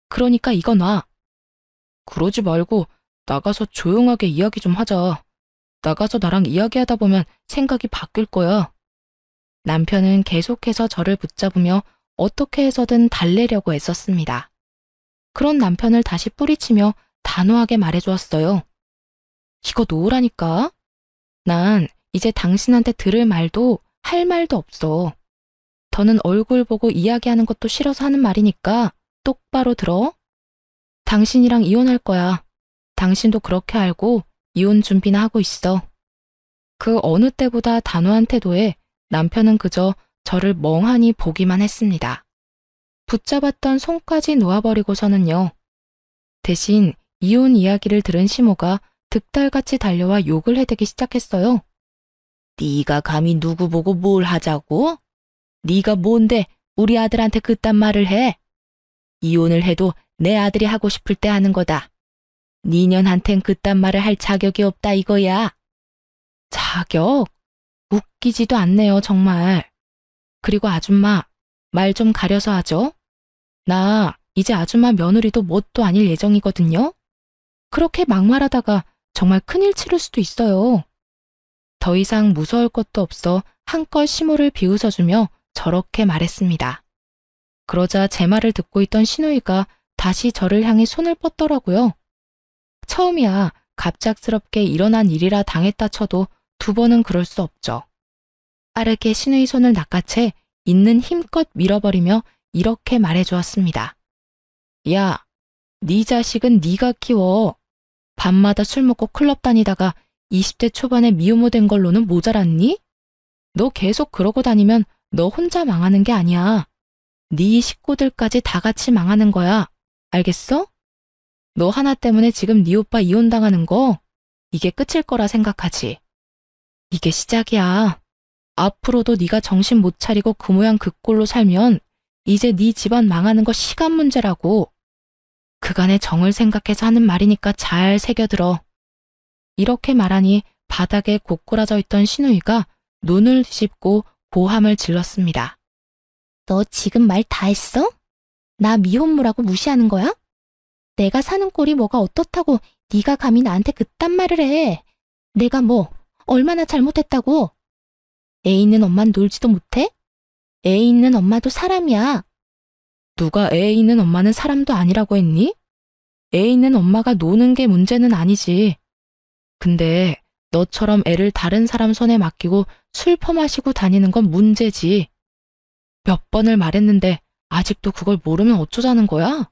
그러니까 이거 놔. 그러지 말고 나가서 조용하게 이야기 좀 하자. 나가서 나랑 이야기하다 보면 생각이 바뀔 거야. 남편은 계속해서 저를 붙잡으며 어떻게 해서든 달래려고 애썼습니다. 그런 남편을 다시 뿌리치며 단호하게 말해주었어요. 이거 놓으라니까. 난 이제 당신한테 들을 말도 할 말도 없어. 더는 얼굴 보고 이야기하는 것도 싫어서 하는 말이니까 똑바로 들어. 당신이랑 이혼할 거야. 당신도 그렇게 알고 이혼 준비나 하고 있어. 그 어느 때보다 단호한 태도에 남편은 그저 저를 멍하니 보기만 했습니다. 붙잡았던 손까지 놓아버리고서는요. 대신 이혼 이야기를 들은 시모가 득달같이 달려와 욕을 해대기 시작했어요. 네가 감히 누구 보고 뭘 하자고? 네가 뭔데 우리 아들한테 그딴 말을 해? 이혼을 해도 내 아들이 하고 싶을 때 하는 거다. 니년한텐 그딴 말을 할 자격이 없다 이거야. 자격? 웃기지도 않네요, 정말. 그리고 아줌마, 말 좀 가려서 하죠. 나 이제 아줌마 며느리도 뭣도 아닐 예정이거든요. 그렇게 막말하다가 정말 큰일 치를 수도 있어요. 더 이상 무서울 것도 없어 한껏 시모를 비웃어주며 저렇게 말했습니다. 그러자 제 말을 듣고 있던 시누이가 다시 저를 향해 손을 뻗더라고요. 처음이야 갑작스럽게 일어난 일이라 당했다 쳐도 두 번은 그럴 수 없죠. 빠르게 시누이 손을 낚아채 있는 힘껏 밀어버리며 이렇게 말해주었습니다. 야, 네 자식은 네가 키워. 밤마다 술 먹고 클럽 다니다가 20대 초반에 미혼모 된 걸로는 모자랐니? 너 계속 그러고 다니면 너 혼자 망하는 게 아니야. 네 식구들까지 다 같이 망하는 거야. 알겠어? 너 하나 때문에 지금 네 오빠 이혼당하는 거 이게 끝일 거라 생각하지. 이게 시작이야. 앞으로도 네가 정신 못 차리고 그 모양 그 꼴로 살면 이제 네 집안 망하는 거 시간 문제라고. 그간의 정을 생각해서 하는 말이니까 잘 새겨들어. 이렇게 말하니 바닥에 고꾸라져 있던 시누이가 눈을 뒤집고 고함을 질렀습니다. 너 지금 말 다 했어? 나 미혼모라고 무시하는 거야? 내가 사는 꼴이 뭐가 어떻다고 네가 감히 나한테 그딴 말을 해. 내가 뭐 얼마나 잘못했다고. 애 있는 엄만 놀지도 못해? 애 있는 엄마도 사람이야. 누가 애 있는 엄마는 사람도 아니라고 했니? 애 있는 엄마가 노는 게 문제는 아니지. 근데 너처럼 애를 다른 사람 손에 맡기고 술 퍼마시고 다니는 건 문제지. 몇 번을 말했는데 아직도 그걸 모르면 어쩌자는 거야?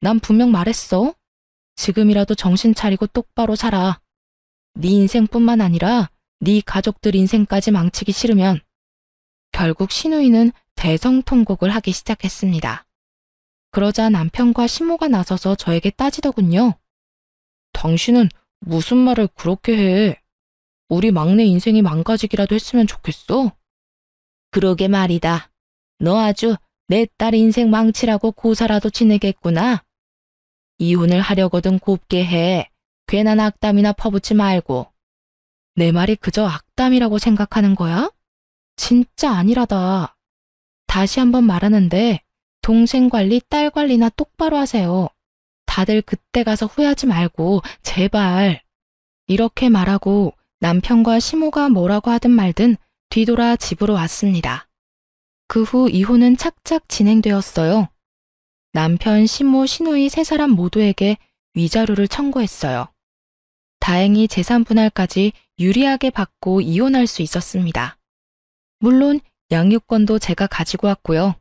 난 분명 말했어. 지금이라도 정신 차리고 똑바로 살아. 네 인생뿐만 아니라 네 가족들 인생까지 망치기 싫으면. 결국 시누이는 대성통곡을 하기 시작했습니다. 그러자 남편과 시모가 나서서 저에게 따지더군요. 당신은 무슨 말을 그렇게 해? 우리 막내 인생이 망가지기라도 했으면 좋겠어? 그러게 말이다. 너 아주 내 딸 인생 망치라고 고사라도 지내겠구나. 이혼을 하려거든 곱게 해. 괜한 악담이나 퍼붓지 말고. 내 말이 그저 악담이라고 생각하는 거야? 진짜 아니라다. 다시 한번 말하는데 동생 관리, 딸 관리나 똑바로 하세요. 다들 그때 가서 후회하지 말고 제발. 이렇게 말하고 남편과 시모가 뭐라고 하든 말든 뒤돌아 집으로 왔습니다. 그 후 이혼은 착착 진행되었어요. 남편, 시모, 시누이 세 사람 모두에게 위자료를 청구했어요. 다행히 재산 분할까지 유리하게 받고 이혼할 수 있었습니다. 물론 양육권도 제가 가지고 왔고요.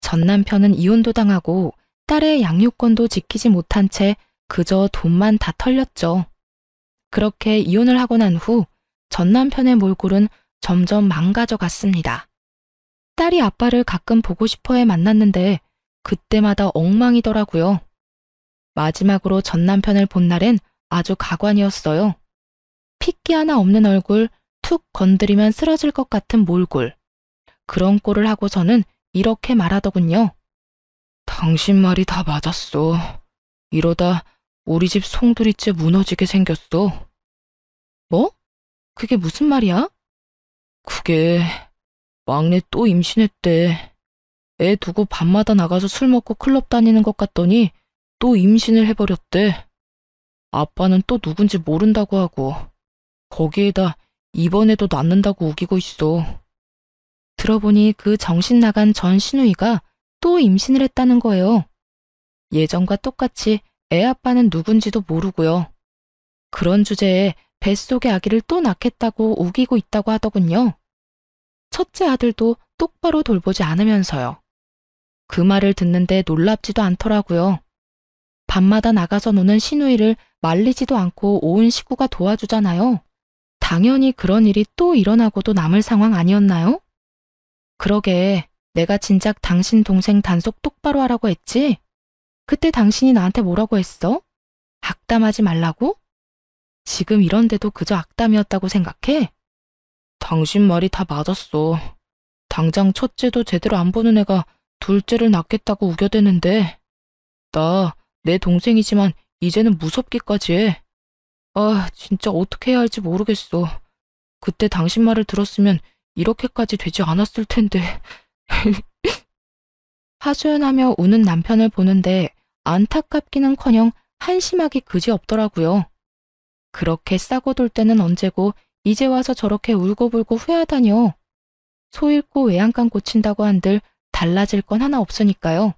전 남편은 이혼도 당하고 딸의 양육권도 지키지 못한 채 그저 돈만 다 털렸죠. 그렇게 이혼을 하고 난 후 전 남편의 몰골은 점점 망가져 갔습니다. 딸이 아빠를 가끔 보고 싶어해 만났는데 그때마다 엉망이더라고요. 마지막으로 전 남편을 본 날엔 아주 가관이었어요. 핏기 하나 없는 얼굴, 툭 건드리면 쓰러질 것 같은 몰골. 그런 꼴을 하고서는 이렇게 말하더군요. 당신 말이 다 맞았어. 이러다 우리 집 송두리째 무너지게 생겼어. 뭐? 그게 무슨 말이야? 그게 막내 또 임신했대. 애 두고 밤마다 나가서 술 먹고 클럽 다니는 것 같더니 또 임신을 해버렸대. 아빠는 또 누군지 모른다고 하고 거기에다 이번에도 낳는다고 우기고 있어. 들어보니 그 정신 나간 전 시누이가 또 임신을 했다는 거예요. 예전과 똑같이 애 아빠는 누군지도 모르고요. 그런 주제에 뱃속의 아기를 또 낳겠다고 우기고 있다고 하더군요. 첫째 아들도 똑바로 돌보지 않으면서요. 그 말을 듣는데 놀랍지도 않더라고요. 밤마다 나가서 노는 시누이를 말리지도 않고 온 식구가 도와주잖아요. 당연히 그런 일이 또 일어나고도 남을 상황 아니었나요? 그러게, 내가 진작 당신 동생 단속 똑바로 하라고 했지? 그때 당신이 나한테 뭐라고 했어? 악담하지 말라고? 지금 이런데도 그저 악담이었다고 생각해? 당신 말이 다 맞았어. 당장 첫째도 제대로 안 보는 애가 둘째를 낳겠다고 우겨대는데 나 내 동생이지만 이제는 무섭기까지 해. 아, 진짜 어떻게 해야 할지 모르겠어. 그때 당신 말을 들었으면 이렇게까지 되지 않았을 텐데. 하소연하며 우는 남편을 보는데 안타깝기는커녕 한심하기 그지없더라고요. 그렇게 싸고 돌 때는 언제고 이제 와서 저렇게 울고불고 후회하다뇨. 소 잃고 외양간 고친다고 한들 달라질 건 하나 없으니까요.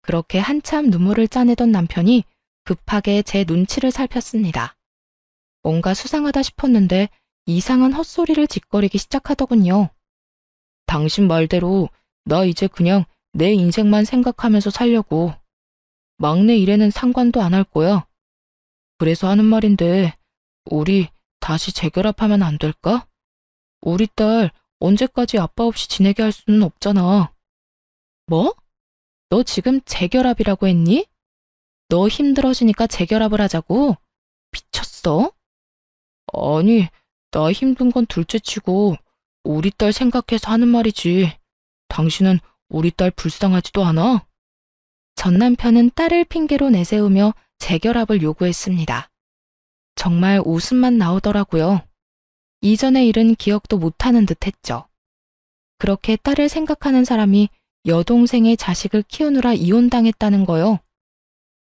그렇게 한참 눈물을 짜내던 남편이 급하게 제 눈치를 살폈습니다. 뭔가 수상하다 싶었는데 이상한 헛소리를 짓거리기 시작하더군요. 당신 말대로 나 이제 그냥 내 인생만 생각하면서 살려고. 막내 일에는 상관도 안 할 거야. 그래서 하는 말인데 우리 다시 재결합하면 안 될까? 우리 딸 언제까지 아빠 없이 지내게 할 수는 없잖아. 뭐? 너 지금 재결합이라고 했니? 너 힘들어지니까 재결합을 하자고? 미쳤어? 아니, 나 힘든 건 둘째치고 우리 딸 생각해서 하는 말이지. 당신은 우리 딸 불쌍하지도 않아? 전 남편은 딸을 핑계로 내세우며 재결합을 요구했습니다. 정말 웃음만 나오더라고요. 이전의 일은 기억도 못하는 듯 했죠. 그렇게 딸을 생각하는 사람이 여동생의 자식을 키우느라 이혼당했다는 거요.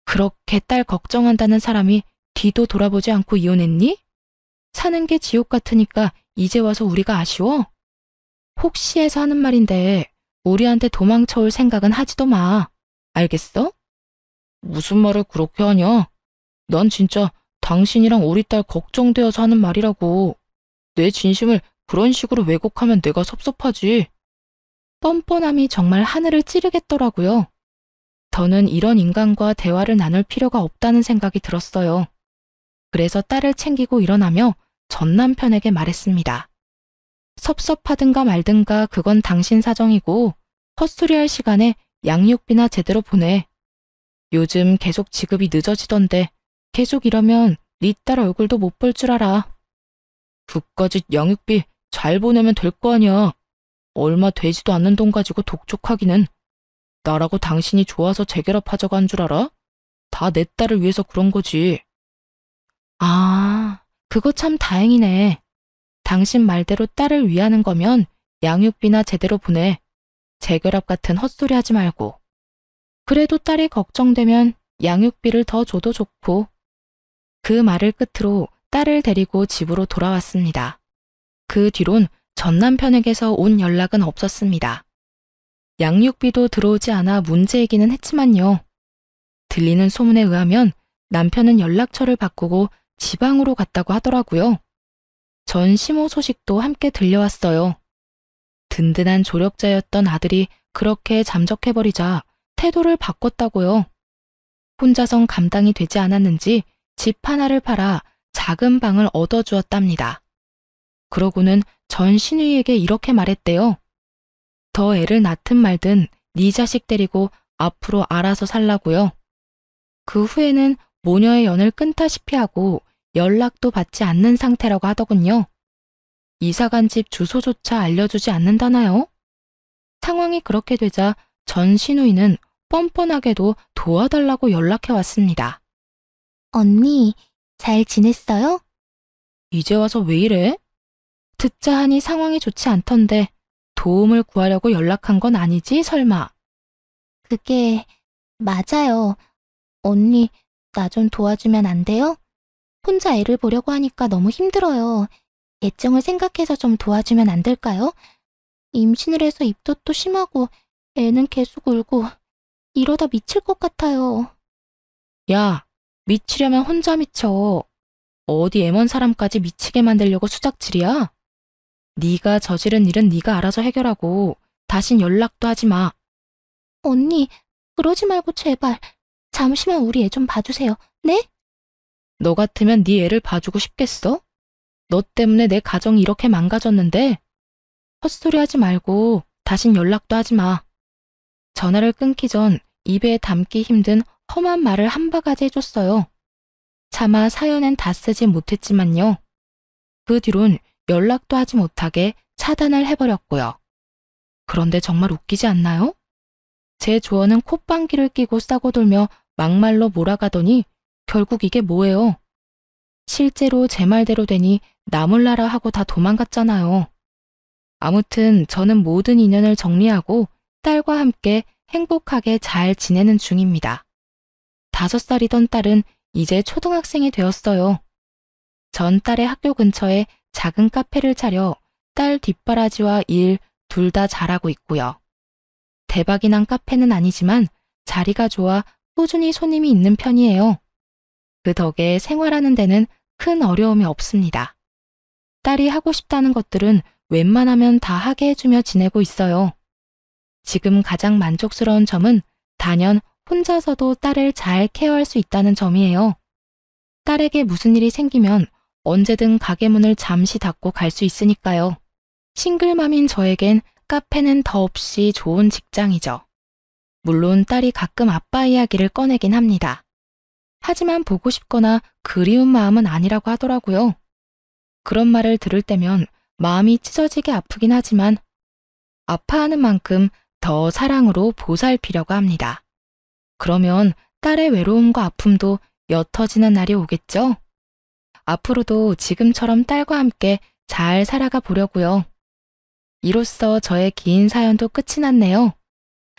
그렇게 딸 걱정한다는 사람이 뒤도 돌아보지 않고 이혼했니? 사는 게 지옥 같으니까 이제 와서 우리가 아쉬워? 혹시 해서 하는 말인데 우리한테 도망쳐올 생각은 하지도 마. 알겠어? 무슨 말을 그렇게 하냐? 난 진짜 당신이랑 우리 딸 걱정되어서 하는 말이라고. 내 진심을 그런 식으로 왜곡하면 내가 섭섭하지. 뻔뻔함이 정말 하늘을 찌르겠더라고요. 더는 이런 인간과 대화를 나눌 필요가 없다는 생각이 들었어요. 그래서 딸을 챙기고 일어나며 전 남편에게 말했습니다. 섭섭하든가 말든가 그건 당신 사정이고 헛소리할 시간에 양육비나 제대로 보내. 요즘 계속 지급이 늦어지던데 계속 이러면 네 딸 얼굴도 못 볼 줄 알아. 그까짓 양육비 잘 보내면 될 거 아니야. 얼마 되지도 않는 돈 가지고 독촉하기는. 나라고 당신이 좋아서 재결합하자고 한 줄 알아? 다 내 딸을 위해서 그런 거지. 아, 그거 참 다행이네. 당신 말대로 딸을 위하는 거면 양육비나 제대로 보내. 재결합 같은 헛소리 하지 말고. 그래도 딸이 걱정되면 양육비를 더 줘도 좋고. 그 말을 끝으로 딸을 데리고 집으로 돌아왔습니다. 그 뒤론 전 남편에게서 온 연락은 없었습니다. 양육비도 들어오지 않아 문제이기는 했지만요. 들리는 소문에 의하면 남편은 연락처를 바꾸고 지방으로 갔다고 하더라고요. 전 시모 소식도 함께 들려왔어요. 든든한 조력자였던 아들이 그렇게 잠적해버리자 태도를 바꿨다고요. 혼자선 감당이 되지 않았는지 집 하나를 팔아 작은 방을 얻어주었답니다. 그러고는 전 시누이에게 이렇게 말했대요. 더 애를 낳든 말든 네 자식 데리고 앞으로 알아서 살라고요. 그 후에는 모녀의 연을 끊다시피 하고 연락도 받지 않는 상태라고 하더군요. 이사간 집 주소조차 알려주지 않는다나요? 상황이 그렇게 되자 전 시누이는 뻔뻔하게도 도와달라고 연락해 왔습니다. 언니, 잘 지냈어요? 이제 와서 왜 이래? 듣자 하니 상황이 좋지 않던데 도움을 구하려고 연락한 건 아니지 설마? 그게 맞아요. 언니, 나 좀 도와주면 안 돼요? 혼자 애를 보려고 하니까 너무 힘들어요. 애정을 생각해서 좀 도와주면 안 될까요? 임신을 해서 입덧도 심하고 애는 계속 울고 이러다 미칠 것 같아요. 야, 미치려면 혼자 미쳐. 어디 애먼 사람까지 미치게 만들려고 수작질이야? 네가 저지른 일은 네가 알아서 해결하고 다신 연락도 하지 마. 언니, 그러지 말고 제발. 잠시만 우리 애 좀 봐주세요. 네? 너 같으면 네 애를 봐주고 싶겠어? 너 때문에 내 가정이 이렇게 망가졌는데 헛소리 하지 말고 다신 연락도 하지 마. 전화를 끊기 전 입에 담기 힘든 험한 말을 한 바가지 해줬어요. 차마 사연엔 다 쓰지 못했지만요. 그 뒤론 연락도 하지 못하게 차단을 해버렸고요. 그런데 정말 웃기지 않나요? 제 조언은 콧방귀를 끼고 싸고 돌며 막말로 몰아가더니 결국 이게 뭐예요? 실제로 제 말대로 되니 나몰라라 하고 다 도망갔잖아요. 아무튼 저는 모든 인연을 정리하고 딸과 함께 행복하게 잘 지내는 중입니다. 5살이던 딸은 이제 초등학생이 되었어요. 전 딸의 학교 근처에 작은 카페를 차려 딸 뒷바라지와 일 둘 다 잘하고 있고요. 대박이 난 카페는 아니지만 자리가 좋아 꾸준히 손님이 있는 편이에요. 그 덕에 생활하는 데는 큰 어려움이 없습니다. 딸이 하고 싶다는 것들은 웬만하면 다 하게 해주며 지내고 있어요. 지금 가장 만족스러운 점은 단연 혼자서도 딸을 잘 케어할 수 있다는 점이에요. 딸에게 무슨 일이 생기면 언제든 가게 문을 잠시 닫고 갈 수 있으니까요. 싱글맘인 저에겐 카페는 더없이 좋은 직장이죠. 물론 딸이 가끔 아빠 이야기를 꺼내긴 합니다. 하지만 보고 싶거나 그리운 마음은 아니라고 하더라고요. 그런 말을 들을 때면 마음이 찢어지게 아프긴 하지만 아파하는 만큼 더 사랑으로 보살피려고 합니다. 그러면 딸의 외로움과 아픔도 옅어지는 날이 오겠죠? 앞으로도 지금처럼 딸과 함께 잘 살아가 보려고요. 이로써 저의 긴 사연도 끝이 났네요.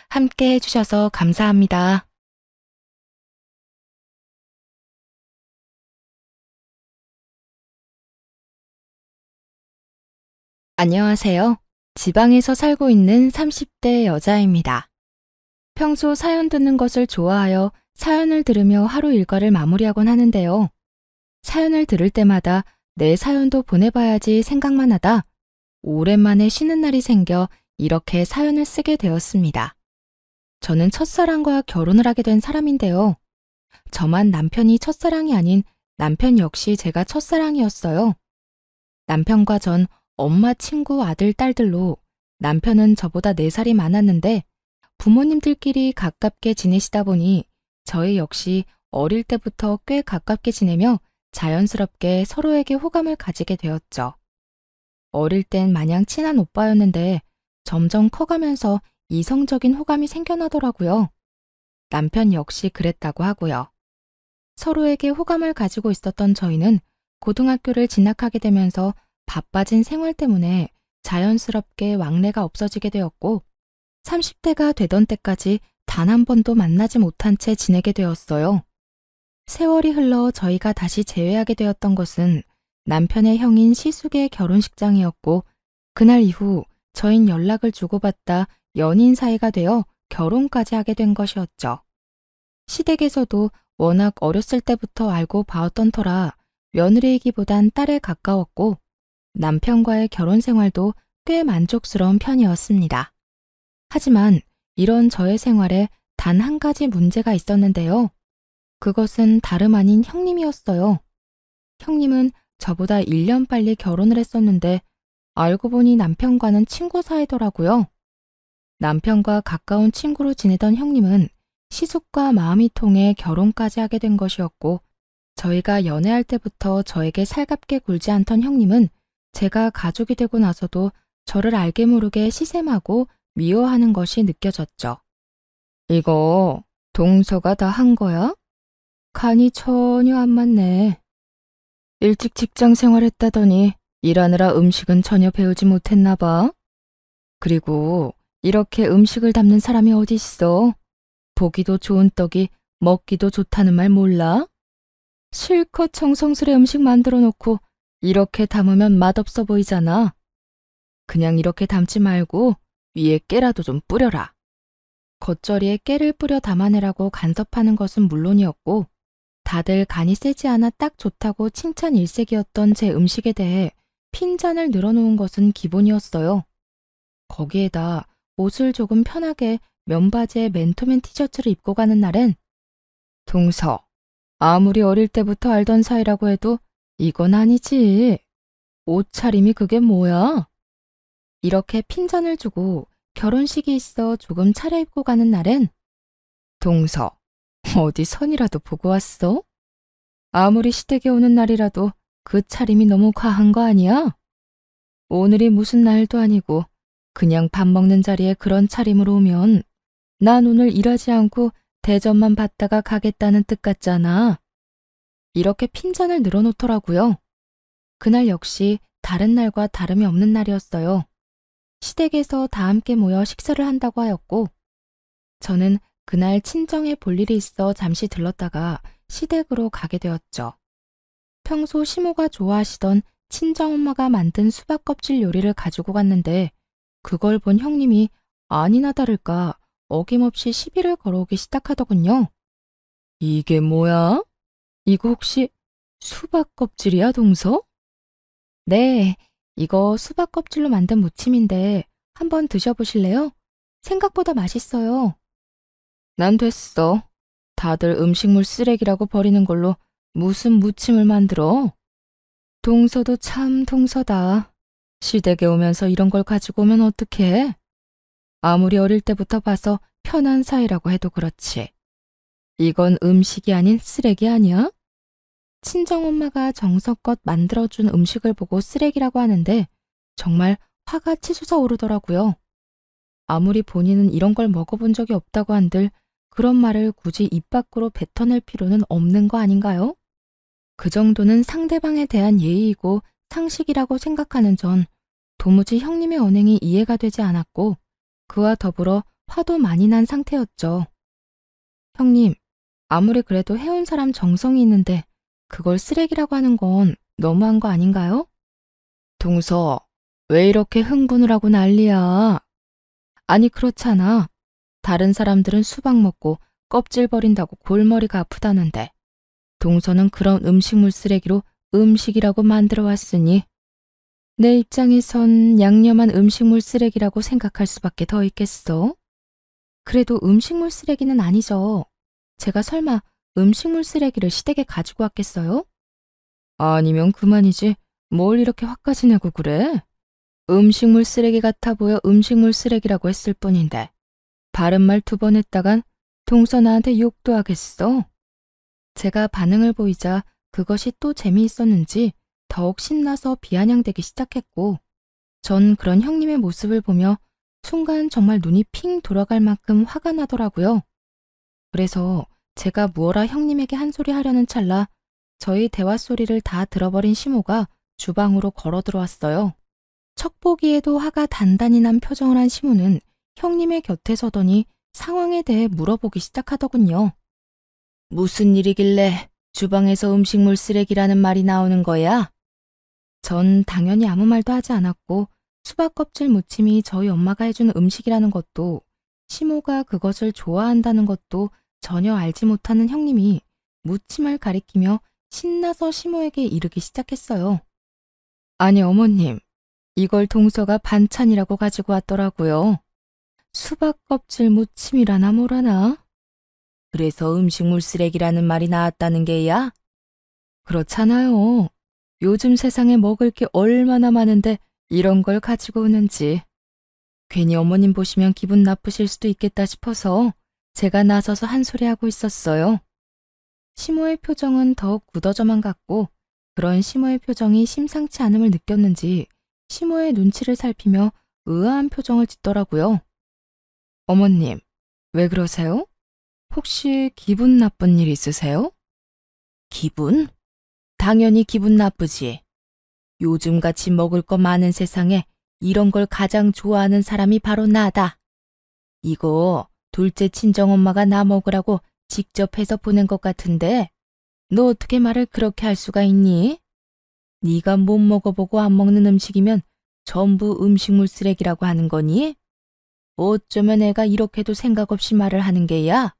함께 해주셔서 감사합니다. 안녕하세요. 지방에서 살고 있는 30대 여자입니다. 평소 사연 듣는 것을 좋아하여 사연을 들으며 하루 일과를 마무리하곤 하는데요. 사연을 들을 때마다 내 사연도 보내봐야지 생각만 하다 오랜만에 쉬는 날이 생겨 이렇게 사연을 쓰게 되었습니다. 저는 첫사랑과 결혼을 하게 된 사람인데요. 저만 남편이 첫사랑이 아닌 남편 역시 제가 첫사랑이었어요. 남편과 전 엄마 친구 아들, 딸들로 남편은 저보다 4살이 많았는데 부모님들끼리 가깝게 지내시다 보니 저희 역시 어릴 때부터 꽤 가깝게 지내며 자연스럽게 서로에게 호감을 가지게 되었죠. 어릴 땐 마냥 친한 오빠였는데 점점 커가면서 이성적인 호감이 생겨나더라고요. 남편 역시 그랬다고 하고요. 서로에게 호감을 가지고 있었던 저희는 고등학교를 진학하게 되면서 바빠진 생활 때문에 자연스럽게 왕래가 없어지게 되었고 30대가 되던 때까지 단 한 번도 만나지 못한 채 지내게 되었어요. 세월이 흘러 저희가 다시 재회하게 되었던 것은 남편의 형인 시숙의 결혼식장이었고 그날 이후 저흰 연락을 주고받다 연인 사이가 되어 결혼까지 하게 된 것이었죠. 시댁에서도 워낙 어렸을 때부터 알고 봐왔던 터라 며느리이기보단 딸에 가까웠고 남편과의 결혼 생활도 꽤 만족스러운 편이었습니다. 하지만 이런 저의 생활에 단 한 가지 문제가 있었는데요. 그것은 다름 아닌 형님이었어요. 형님은 저보다 1년 빨리 결혼을 했었는데 알고 보니 남편과는 친구 사이더라고요. 남편과 가까운 친구로 지내던 형님은 시숙과 마음이 통해 결혼까지 하게 된 것이었고 저희가 연애할 때부터 저에게 살갑게 굴지 않던 형님은 제가 가족이 되고 나서도 저를 알게 모르게 시샘하고 미워하는 것이 느껴졌죠. 이거 동서가 다 한 거야? 간이 전혀 안 맞네. 일찍 직장 생활했다더니 일하느라 음식은 전혀 배우지 못했나 봐. 그리고 이렇게 음식을 담는 사람이 어디 있어? 보기도 좋은 떡이 먹기도 좋다는 말 몰라? 실컷 정성스레 음식 만들어 놓고 이렇게 담으면 맛없어 보이잖아. 그냥 이렇게 담지 말고 위에 깨라도 좀 뿌려라. 겉절이에 깨를 뿌려 담아내라고 간섭하는 것은 물론이었고 다들 간이 세지 않아 딱 좋다고 칭찬 일색이었던 제 음식에 대해 핀잔을 늘어놓은 것은 기본이었어요. 거기에다 옷을 조금 편하게 면바지에 맨투맨 티셔츠를 입고 가는 날엔 동서, 아무리 어릴 때부터 알던 사이라고 해도 이건 아니지. 옷차림이 그게 뭐야? 이렇게 핀잔을 주고 결혼식이 있어 조금 차려입고 가는 날엔 동서, 어디 선이라도 보고 왔어? 아무리 시댁에 오는 날이라도 그 차림이 너무 과한 거 아니야? 오늘이 무슨 날도 아니고 그냥 밥 먹는 자리에 그런 차림으로 오면 난 오늘 일하지 않고 대접만 받다가 가겠다는 뜻 같잖아. 이렇게 핀잔을 늘어놓더라고요. 그날 역시 다른 날과 다름이 없는 날이었어요. 시댁에서 다 함께 모여 식사를 한다고 하였고 저는 그날 친정에 볼 일이 있어 잠시 들렀다가 시댁으로 가게 되었죠. 평소 시모가 좋아하시던 친정엄마가 만든 수박 껍질 요리를 가지고 갔는데 그걸 본 형님이 아니나 다를까 어김없이 시비를 걸어오기 시작하더군요. 이게 뭐야? 이거 혹시 수박 껍질이야, 동서? 네, 이거 수박 껍질로 만든 무침인데 한번 드셔보실래요? 생각보다 맛있어요. 난 됐어. 다들 음식물 쓰레기라고 버리는 걸로 무슨 무침을 만들어? 동서도 참 동서다. 시댁에 오면서 이런 걸 가지고 오면 어떡해? 아무리 어릴 때부터 봐서 편한 사이라고 해도 그렇지. 이건 음식이 아닌 쓰레기 아니야? 친정엄마가 정성껏 만들어준 음식을 보고 쓰레기라고 하는데 정말 화가 치솟아 오르더라고요. 아무리 본인은 이런 걸 먹어본 적이 없다고 한들 그런 말을 굳이 입 밖으로 뱉어낼 필요는 없는 거 아닌가요? 그 정도는 상대방에 대한 예의이고 상식이라고 생각하는 전 도무지 형님의 언행이 이해가 되지 않았고 그와 더불어 화도 많이 난 상태였죠. 형님, 아무리 그래도 해온 사람 정성이 있는데 그걸 쓰레기라고 하는 건 너무한 거 아닌가요? 동서, 왜 이렇게 흥분을 하고 난리야? 아니 그렇잖아. 다른 사람들은 수박 먹고 껍질 버린다고 골머리가 아프다는데 동서는 그런 음식물 쓰레기로 음식이라고 만들어 왔으니 내 입장에선 양념한 음식물 쓰레기라고 생각할 수밖에 더 있겠어. 그래도 음식물 쓰레기는 아니죠. 제가 설마 음식물 쓰레기를 시댁에 가지고 왔겠어요? 아니면 그만이지. 뭘 이렇게 화까지 내고 그래? 음식물 쓰레기 같아 보여 음식물 쓰레기라고 했을 뿐인데 바른 말 2번 했다간 동서 나한테 욕도 하겠어. 제가 반응을 보이자 그것이 또 재미있었는지 더욱 신나서 비아냥대기 시작했고 전 그런 형님의 모습을 보며 순간 정말 눈이 핑 돌아갈 만큼 화가 나더라고요. 그래서 제가 무어라 형님에게 한 소리 하려는 찰나 저희 대화 소리를 다 들어버린 시모가 주방으로 걸어 들어왔어요. 척 보기에도 화가 단단히 난 표정을 한 시모는 형님의 곁에 서더니 상황에 대해 물어보기 시작하더군요. 무슨 일이길래 주방에서 음식물 쓰레기라는 말이 나오는 거야? 전 당연히 아무 말도 하지 않았고 수박 껍질 무침이 저희 엄마가 해준 음식이라는 것도 시모가 그것을 좋아한다는 것도 전혀 알지 못하는 형님이 무침을 가리키며 신나서 시모에게 이르기 시작했어요. 아니 어머님, 이걸 동서가 반찬이라고 가지고 왔더라고요. 수박 껍질 무침이라나 뭐라나? 그래서 음식물 쓰레기라는 말이 나왔다는 게야? 그렇잖아요. 요즘 세상에 먹을 게 얼마나 많은데 이런 걸 가지고 오는지. 괜히 어머님 보시면 기분 나쁘실 수도 있겠다 싶어서 제가 나서서 한 소리 하고 있었어요. 시모의 표정은 더욱 굳어져만 갔고 그런 시모의 표정이 심상치 않음을 느꼈는지 시모의 눈치를 살피며 의아한 표정을 짓더라고요. 어머님, 왜 그러세요? 혹시 기분 나쁜 일 있으세요? 기분? 당연히 기분 나쁘지. 요즘같이 먹을 거 많은 세상에 이런 걸 가장 좋아하는 사람이 바로 나다. 이거 둘째 친정엄마가 나 먹으라고 직접 해서 보낸 것 같은데 너 어떻게 말을 그렇게 할 수가 있니? 네가 못 먹어보고 안 먹는 음식이면 전부 음식물 쓰레기라고 하는 거니? 어쩌면 애가 이렇게도 생각 없이 말을 하는 게야?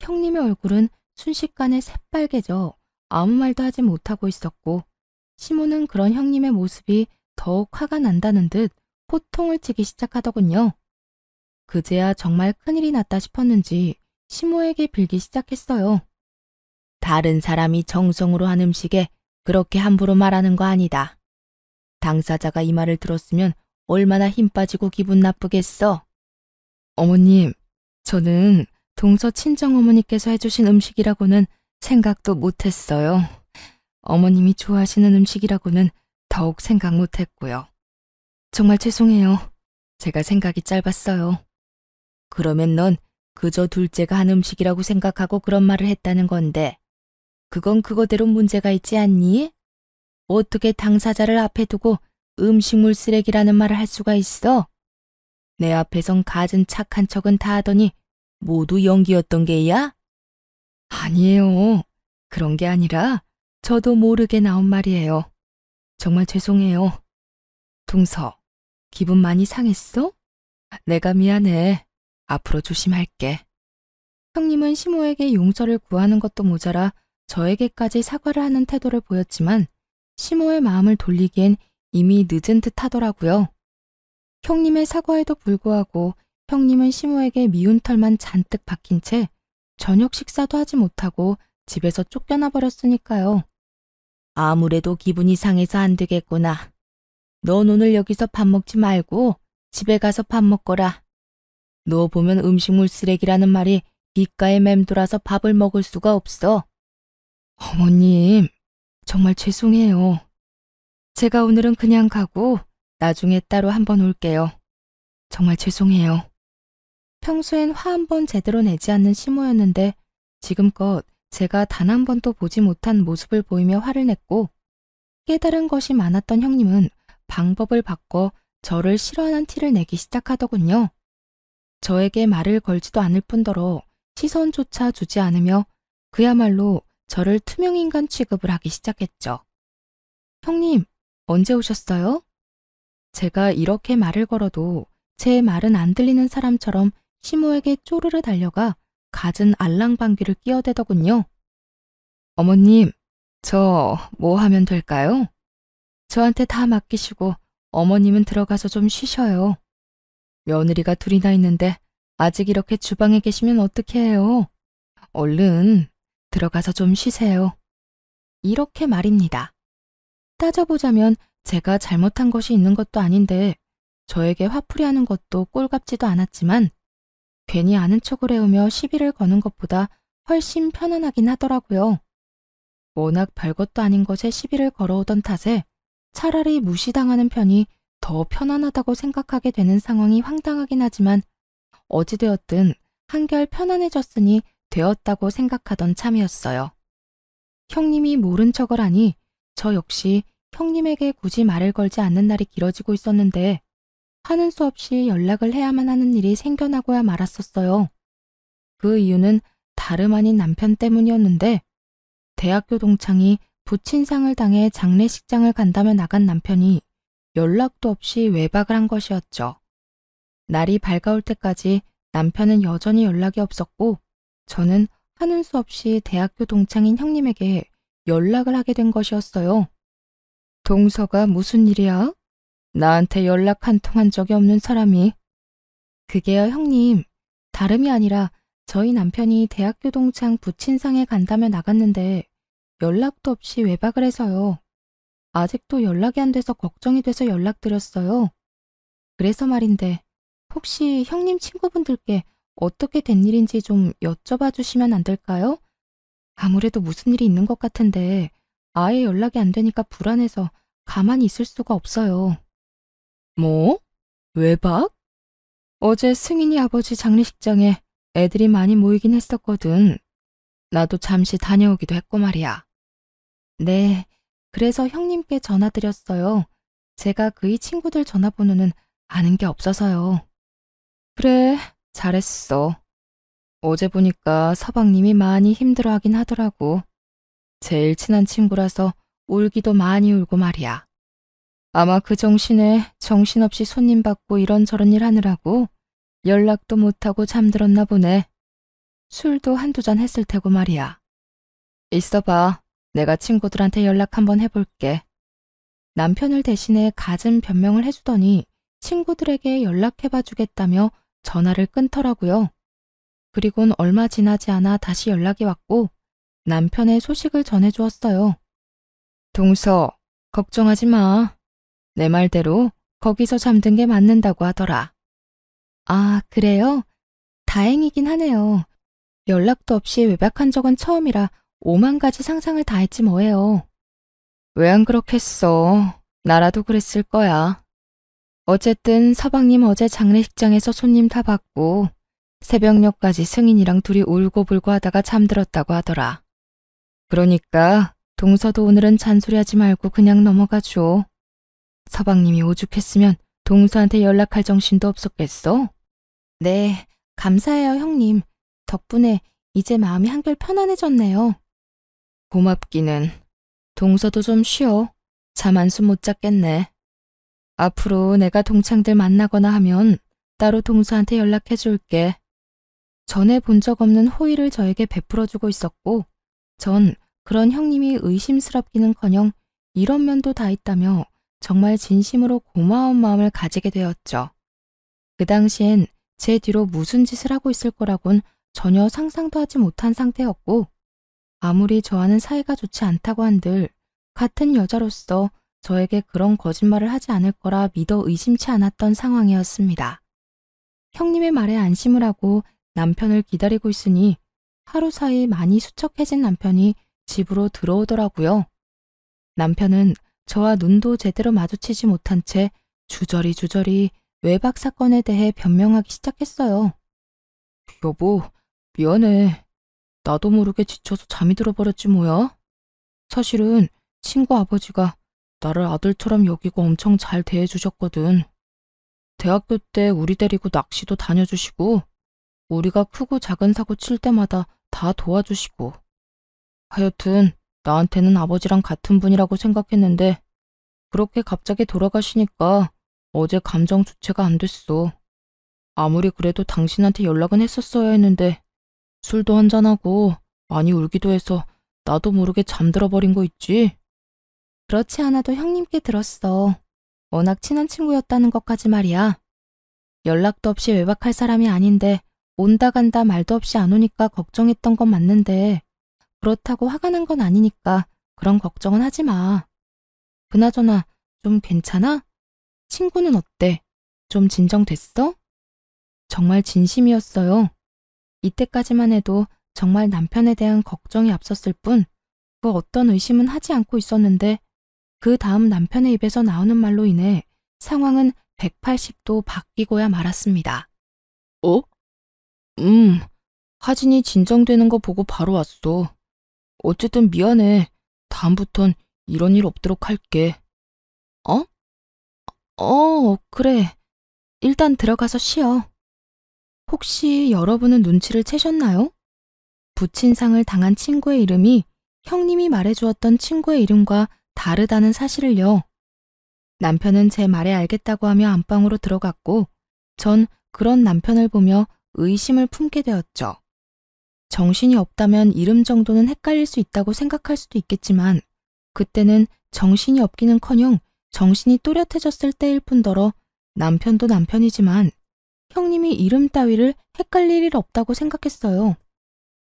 형님의 얼굴은 순식간에 새빨개져 아무 말도 하지 못하고 있었고, 시모는 그런 형님의 모습이 더욱 화가 난다는 듯 호통을 치기 시작하더군요. 그제야 정말 큰일이 났다 싶었는지 시모에게 빌기 시작했어요. 다른 사람이 정성으로 한 음식에 그렇게 함부로 말하는 거 아니다. 당사자가 이 말을 들었으면 얼마나 힘 빠지고 기분 나쁘겠어. 어머님, 저는 동서 친정어머니께서 해주신 음식이라고는 생각도 못했어요. 어머님이 좋아하시는 음식이라고는 더욱 생각 못했고요. 정말 죄송해요. 제가 생각이 짧았어요. 그러면 넌 그저 둘째가 한 음식이라고 생각하고 그런 말을 했다는 건데, 그건 그거대로 문제가 있지 않니? 어떻게 당사자를 앞에 두고 음식물 쓰레기라는 말을 할 수가 있어? 내 앞에선 갖은 착한 척은 다 하더니 모두 연기였던 게야? 아니에요. 그런 게 아니라 저도 모르게 나온 말이에요. 정말 죄송해요. 동서, 기분 많이 상했어? 내가 미안해. 앞으로 조심할게. 형님은 시모에게 용서를 구하는 것도 모자라 저에게까지 사과를 하는 태도를 보였지만 시모의 마음을 돌리기엔 이미 늦은 듯 하더라고요. 형님의 사과에도 불구하고 형님은 시모에게 미운 털만 잔뜩 박힌 채 저녁 식사도 하지 못하고 집에서 쫓겨나 버렸으니까요. 아무래도 기분이 상해서 안 되겠구나. 넌 오늘 여기서 밥 먹지 말고 집에 가서 밥 먹거라. 너 보면 음식물 쓰레기라는 말이 귓가에 맴돌아서 밥을 먹을 수가 없어. 어머님, 정말 죄송해요. 제가 오늘은 그냥 가고 나중에 따로 한번 올게요. 정말 죄송해요. 평소엔 화 한 번 제대로 내지 않는 시모였는데 지금껏 제가 단 한 번도 보지 못한 모습을 보이며 화를 냈고, 깨달은 것이 많았던 형님은 방법을 바꿔 저를 싫어하는 티를 내기 시작하더군요. 저에게 말을 걸지도 않을 뿐더러 시선조차 주지 않으며 그야말로 저를 투명인간 취급을 하기 시작했죠. 형님, 언제 오셨어요? 제가 이렇게 말을 걸어도 제 말은 안 들리는 사람처럼 시모에게 쪼르르 달려가 갖은 알랑방귀를 끼어대더군요. 어머님, 저 뭐 하면 될까요? 저한테 다 맡기시고 어머님은 들어가서 좀 쉬셔요. 며느리가 둘이나 있는데 아직 이렇게 주방에 계시면 어떻게 해요? 얼른 들어가서 좀 쉬세요. 이렇게 말입니다. 따져보자면 제가 잘못한 것이 있는 것도 아닌데 저에게 화풀이하는 것도 꼴같지도 않았지만 괜히 아는 척을 해오며 시비를 거는 것보다 훨씬 편안하긴 하더라고요. 워낙 별것도 아닌 것에 시비를 걸어오던 탓에 차라리 무시당하는 편이 더 편안하다고 생각하게 되는 상황이 황당하긴 하지만 어찌되었든 한결 편안해졌으니 되었다고 생각하던 참이었어요. 형님이 모른 척을 하니 저 역시 형님에게 굳이 말을 걸지 않는 날이 길어지고 있었는데 하는 수 없이 연락을 해야만 하는 일이 생겨나고야 말았었어요. 그 이유는 다름 아닌 남편 때문이었는데 대학교 동창이 부친상을 당해 장례식장을 간다며 나간 남편이 연락도 없이 외박을 한 것이었죠. 날이 밝아올 때까지 남편은 여전히 연락이 없었고 저는 하는 수 없이 대학교 동창인 형님에게 연락을 하게 된 것이었어요. 동서가 무슨 일이야? 나한테 연락 한 통 한 적이 없는 사람이. 그게요, 형님. 다름이 아니라 저희 남편이 대학교 동창 부친상에 간다며 나갔는데 연락도 없이 외박을 해서요. 아직도 연락이 안 돼서 걱정이 돼서 연락드렸어요. 그래서 말인데 혹시 형님 친구분들께 어떻게 된 일인지 좀 여쭤봐 주시면 안 될까요? 아무래도 무슨 일이 있는 것 같은데 아예 연락이 안 되니까 불안해서 가만히 있을 수가 없어요. 뭐? 외박? 어제 승인이 아버지 장례식장에 애들이 많이 모이긴 했었거든. 나도 잠시 다녀오기도 했고 말이야. 네, 그래서 형님께 전화드렸어요. 제가 그이 친구들 전화번호는 아는 게 없어서요. 그래, 잘했어. 어제 보니까 서방님이 많이 힘들어하긴 하더라고. 제일 친한 친구라서 울기도 많이 울고 말이야. 아마 그 정신에 정신없이 손님 받고 이런저런 일 하느라고 연락도 못하고 잠들었나 보네. 술도 한두 잔 했을 테고 말이야. 있어봐. 내가 친구들한테 연락 한번 해볼게. 남편을 대신해 갖은 변명을 해주더니 친구들에게 연락해봐 주겠다며 전화를 끊더라고요. 그리곤 얼마 지나지 않아 다시 연락이 왔고 남편의 소식을 전해주었어요. 동서, 걱정하지 마. 내 말대로 거기서 잠든 게 맞는다고 하더라. 아, 그래요? 다행이긴 하네요. 연락도 없이 외박한 적은 처음이라 5만 가지 상상을 다 했지 뭐예요. 왜 안 그렇겠어. 나라도 그랬을 거야. 어쨌든 서방님 어제 장례식장에서 손님 다 받고 새벽녘까지 승인이랑 둘이 울고불고 하다가 잠들었다고 하더라. 그러니까 동서도 오늘은 잔소리하지 말고 그냥 넘어가줘. 서방님이 오죽했으면 동서한테 연락할 정신도 없었겠어? 네, 감사해요, 형님. 덕분에 이제 마음이 한결 편안해졌네요. 고맙기는. 동서도 좀 쉬어. 잠 한숨 못 잤겠네. 앞으로 내가 동창들 만나거나 하면 따로 동서한테 연락해 줄게. 전에 본 적 없는 호의를 저에게 베풀어주고 있었고 전 그런 형님이 의심스럽기는커녕 이런 면도 다 있다며 정말 진심으로 고마운 마음을 가지게 되었죠. 그 당시엔 제 뒤로 무슨 짓을 하고 있을 거라곤 전혀 상상도 하지 못한 상태였고 아무리 저와는 사이가 좋지 않다고 한들 같은 여자로서 저에게 그런 거짓말을 하지 않을 거라 믿어 의심치 않았던 상황이었습니다. 형님의 말에 안심을 하고 남편을 기다리고 있으니 하루 사이 많이 수척해진 남편이 집으로 들어오더라고요. 남편은 저와 눈도 제대로 마주치지 못한 채 주저리 외박 사건에 대해 변명하기 시작했어요. 여보, 미안해. 나도 모르게 지쳐서 잠이 들어버렸지 뭐야. 사실은 친구 아버지가 나를 아들처럼 여기고 엄청 잘 대해주셨거든. 대학교 때 우리 데리고 낚시도 다녀주시고 우리가 크고 작은 사고 칠 때마다 다 도와주시고 하여튼 나한테는 아버지랑 같은 분이라고 생각했는데 그렇게 갑자기 돌아가시니까 어제 감정 주체가 안 됐어. 아무리 그래도 당신한테 연락은 했었어야 했는데 술도 한잔하고 많이 울기도 해서 나도 모르게 잠들어 버린 거 있지? 그렇지 않아도 형님께 들었어. 워낙 친한 친구였다는 것까지 말이야. 연락도 없이 외박할 사람이 아닌데 온다 간다 말도 없이 안 오니까 걱정했던 건 맞는데 그렇다고 화가 난 건 아니니까 그런 걱정은 하지 마. 그나저나 좀 괜찮아? 친구는 어때? 좀 진정됐어? 정말 진심이었어요. 이때까지만 해도 정말 남편에 대한 걱정이 앞섰을 뿐 그 어떤 의심은 하지 않고 있었는데 그 다음 남편의 입에서 나오는 말로 인해 상황은 180도 바뀌고야 말았습니다. 어? 하진이 진정되는 거 보고 바로 왔어. 어쨌든 미안해. 다음부턴 이런 일 없도록 할게. 어? 그래. 일단 들어가서 쉬어. 혹시 여러분은 눈치를 채셨나요? 부친상을 당한 친구의 이름이 형님이 말해주었던 친구의 이름과 다르다는 사실을요. 남편은 제 말에 알겠다고 하며 안방으로 들어갔고 전 그런 남편을 보며 의심을 품게 되었죠. 정신이 없다면 이름 정도는 헷갈릴 수 있다고 생각할 수도 있겠지만 그때는 정신이 없기는커녕 정신이 또렷해졌을 때일 뿐더러 남편도 남편이지만 형님이 이름 따위를 헷갈릴 일 없다고 생각했어요.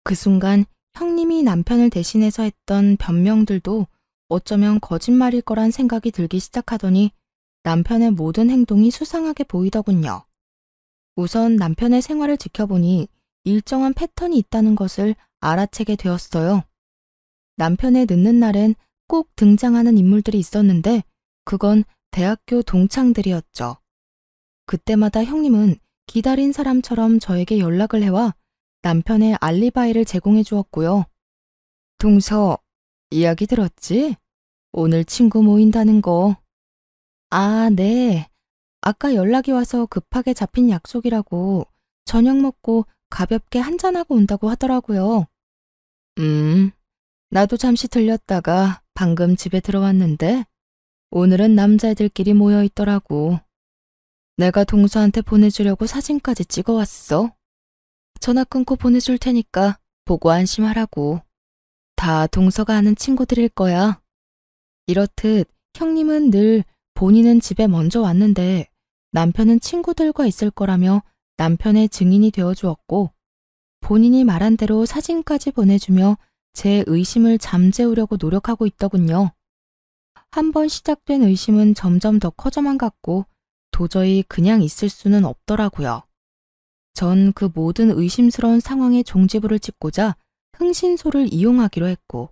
그 순간 형님이 남편을 대신해서 했던 변명들도 어쩌면 거짓말일 거란 생각이 들기 시작하더니 남편의 모든 행동이 수상하게 보이더군요. 우선 남편의 생활을 지켜보니 일정한 패턴이 있다는 것을 알아채게 되었어요. 남편의 늦는 날엔 꼭 등장하는 인물들이 있었는데 그건 대학교 동창들이었죠. 그때마다 형님은 기다린 사람처럼 저에게 연락을 해와 남편의 알리바이를 제공해 주었고요. 동서, 이야기 들었지? 오늘 친구 모인다는 거. 아, 네. 아까 연락이 와서 급하게 잡힌 약속이라고 저녁 먹고 가볍게 한잔하고 온다고 하더라고요. 나도 잠시 들렸다가 방금 집에 들어왔는데 오늘은 남자애들끼리 모여 있더라고. 내가 동서한테 보내주려고 사진까지 찍어왔어. 전화 끊고 보내줄 테니까 보고 안심하라고. 다 동서가 아는 친구들일 거야. 이렇듯 형님은 늘 본인은 집에 먼저 왔는데 남편은 친구들과 있을 거라며 남편의 증인이 되어 주었고 본인이 말한 대로 사진까지 보내주며 제 의심을 잠재우려고 노력하고 있더군요. 한번 시작된 의심은 점점 더 커져만 갔고 도저히 그냥 있을 수는 없더라고요. 전 그 모든 의심스러운 상황에 종지부를 찍고자 흥신소를 이용하기로 했고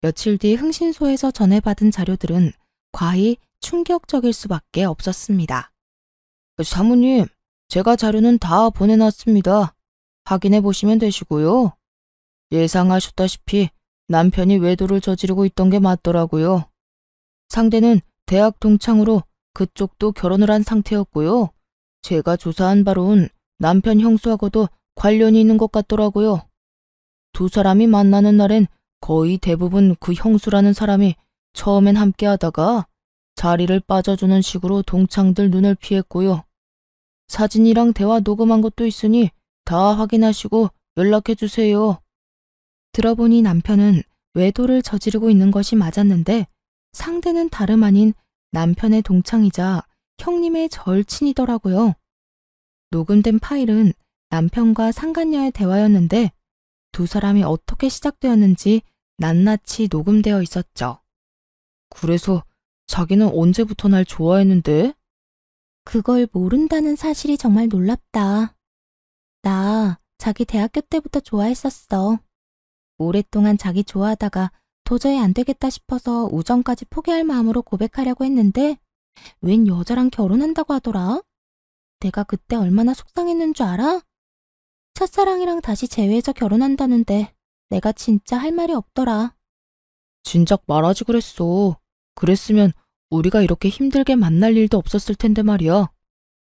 며칠 뒤 흥신소에서 전해받은 자료들은 과히 충격적일 수밖에 없었습니다. 사모님, 제가 자료는 다 보내놨습니다. 확인해 보시면 되시고요. 예상하셨다시피 남편이 외도를 저지르고 있던 게 맞더라고요. 상대는 대학 동창으로 그쪽도 결혼을 한 상태였고요. 제가 조사한 바론 남편 형수하고도 관련이 있는 것 같더라고요. 두 사람이 만나는 날엔 거의 대부분 그 형수라는 사람이 처음엔 함께 하다가 자리를 빠져주는 식으로 동창들 눈을 피했고요. 사진이랑 대화 녹음한 것도 있으니 다 확인하시고 연락해 주세요. 들어보니 남편은 외도를 저지르고 있는 것이 맞았는데 상대는 다름 아닌 남편의 동창이자 형님의 절친이더라고요. 녹음된 파일은 남편과 상간녀의 대화였는데 두 사람이 어떻게 시작되었는지 낱낱이 녹음되어 있었죠. 그래서 자기는 언제부터 날 좋아했는데? 그걸 모른다는 사실이 정말 놀랍다. 나 자기 대학교 때부터 좋아했었어. 오랫동안 자기 좋아하다가 도저히 안 되겠다 싶어서 우정까지 포기할 마음으로 고백하려고 했는데 웬 여자랑 결혼한다고 하더라? 내가 그때 얼마나 속상했는 줄 알아? 첫사랑이랑 다시 재회해서 결혼한다는데 내가 진짜 할 말이 없더라. 진작 말하지 그랬어. 그랬으면 우리가 이렇게 힘들게 만날 일도 없었을 텐데 말이야.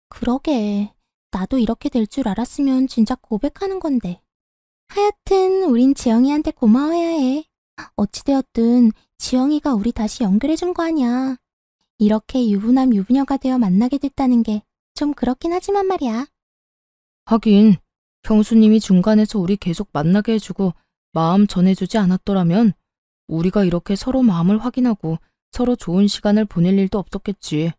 그러게. 나도 이렇게 될 줄 알았으면 진작 고백하는 건데. 하여튼 우린 지영이한테 고마워해야 해. 어찌되었든 지영이가 우리 다시 연결해준 거 아니야. 이렇게 유부남 유부녀가 되어 만나게 됐다는 게 좀 그렇긴 하지만 말이야. 하긴 형수님이 중간에서 우리 계속 만나게 해주고 마음 전해주지 않았더라면 우리가 이렇게 서로 마음을 확인하고 서로 좋은 시간을 보낼 일도 없었겠지.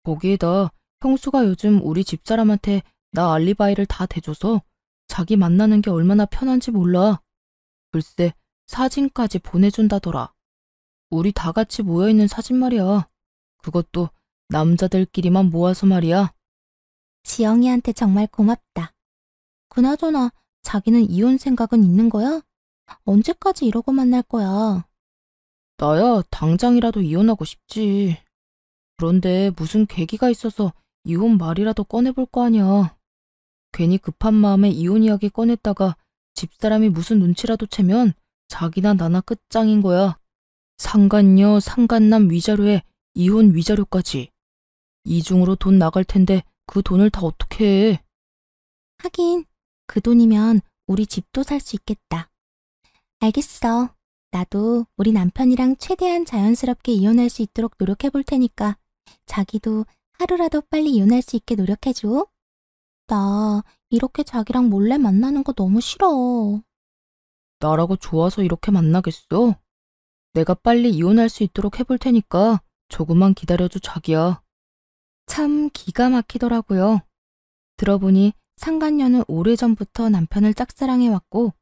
거기에다 형수가 요즘 우리 집사람한테 나 알리바이를 다 대줘서 자기 만나는 게 얼마나 편한지 몰라. 글쎄 사진까지 보내준다더라. 우리 다 같이 모여있는 사진 말이야. 그것도 남자들끼리만 모아서 말이야. 지영이한테 정말 고맙다. 그나저나 자기는 이혼 생각은 있는 거야? 언제까지 이러고 만날 거야? 나야 당장이라도 이혼하고 싶지. 그런데 무슨 계기가 있어서 이혼 말이라도 꺼내볼 거 아니야. 괜히 급한 마음에 이혼 이야기 꺼냈다가 집사람이 무슨 눈치라도 채면 자기나 나나 끝장인 거야. 상간녀, 상간남 위자료에 이혼 위자료까지. 이중으로 돈 나갈 텐데 그 돈을 다 어떻게 해. 하긴 그 돈이면 우리 집도 살 수 있겠다. 알겠어. 나도 우리 남편이랑 최대한 자연스럽게 이혼할 수 있도록 노력해 볼 테니까 자기도 하루라도 빨리 이혼할 수 있게 노력해줘. 나 이렇게 자기랑 몰래 만나는 거 너무 싫어. 나라고 좋아서 이렇게 만나겠어? 내가 빨리 이혼할 수 있도록 해볼 테니까 조금만 기다려줘 자기야. 참 기가 막히더라고요. 들어보니 상간녀는 오래전부터 남편을 짝사랑해왔고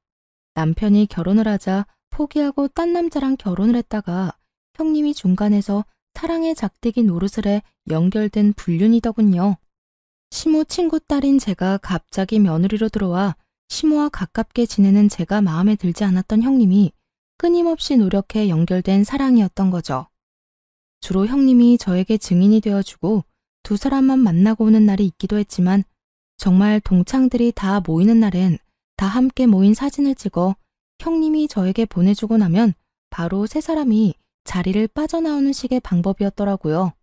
남편이 결혼을 하자 포기하고 딴 남자랑 결혼을 했다가 형님이 중간에서 사랑의 작대기 노릇을 해 연결된 불륜이더군요. 시모 친구 딸인 제가 갑자기 며느리로 들어와 시모와 가깝게 지내는 제가 마음에 들지 않았던 형님이 끊임없이 노력해 연결된 사랑이었던 거죠. 주로 형님이 저에게 증인이 되어주고 두 사람만 만나고 오는 날이 있기도 했지만 정말 동창들이 다 모이는 날엔 다 함께 모인 사진을 찍어 형님이 저에게 보내주고 나면 바로 세 사람이 자리를 빠져나오는 식의 방법이었더라고요.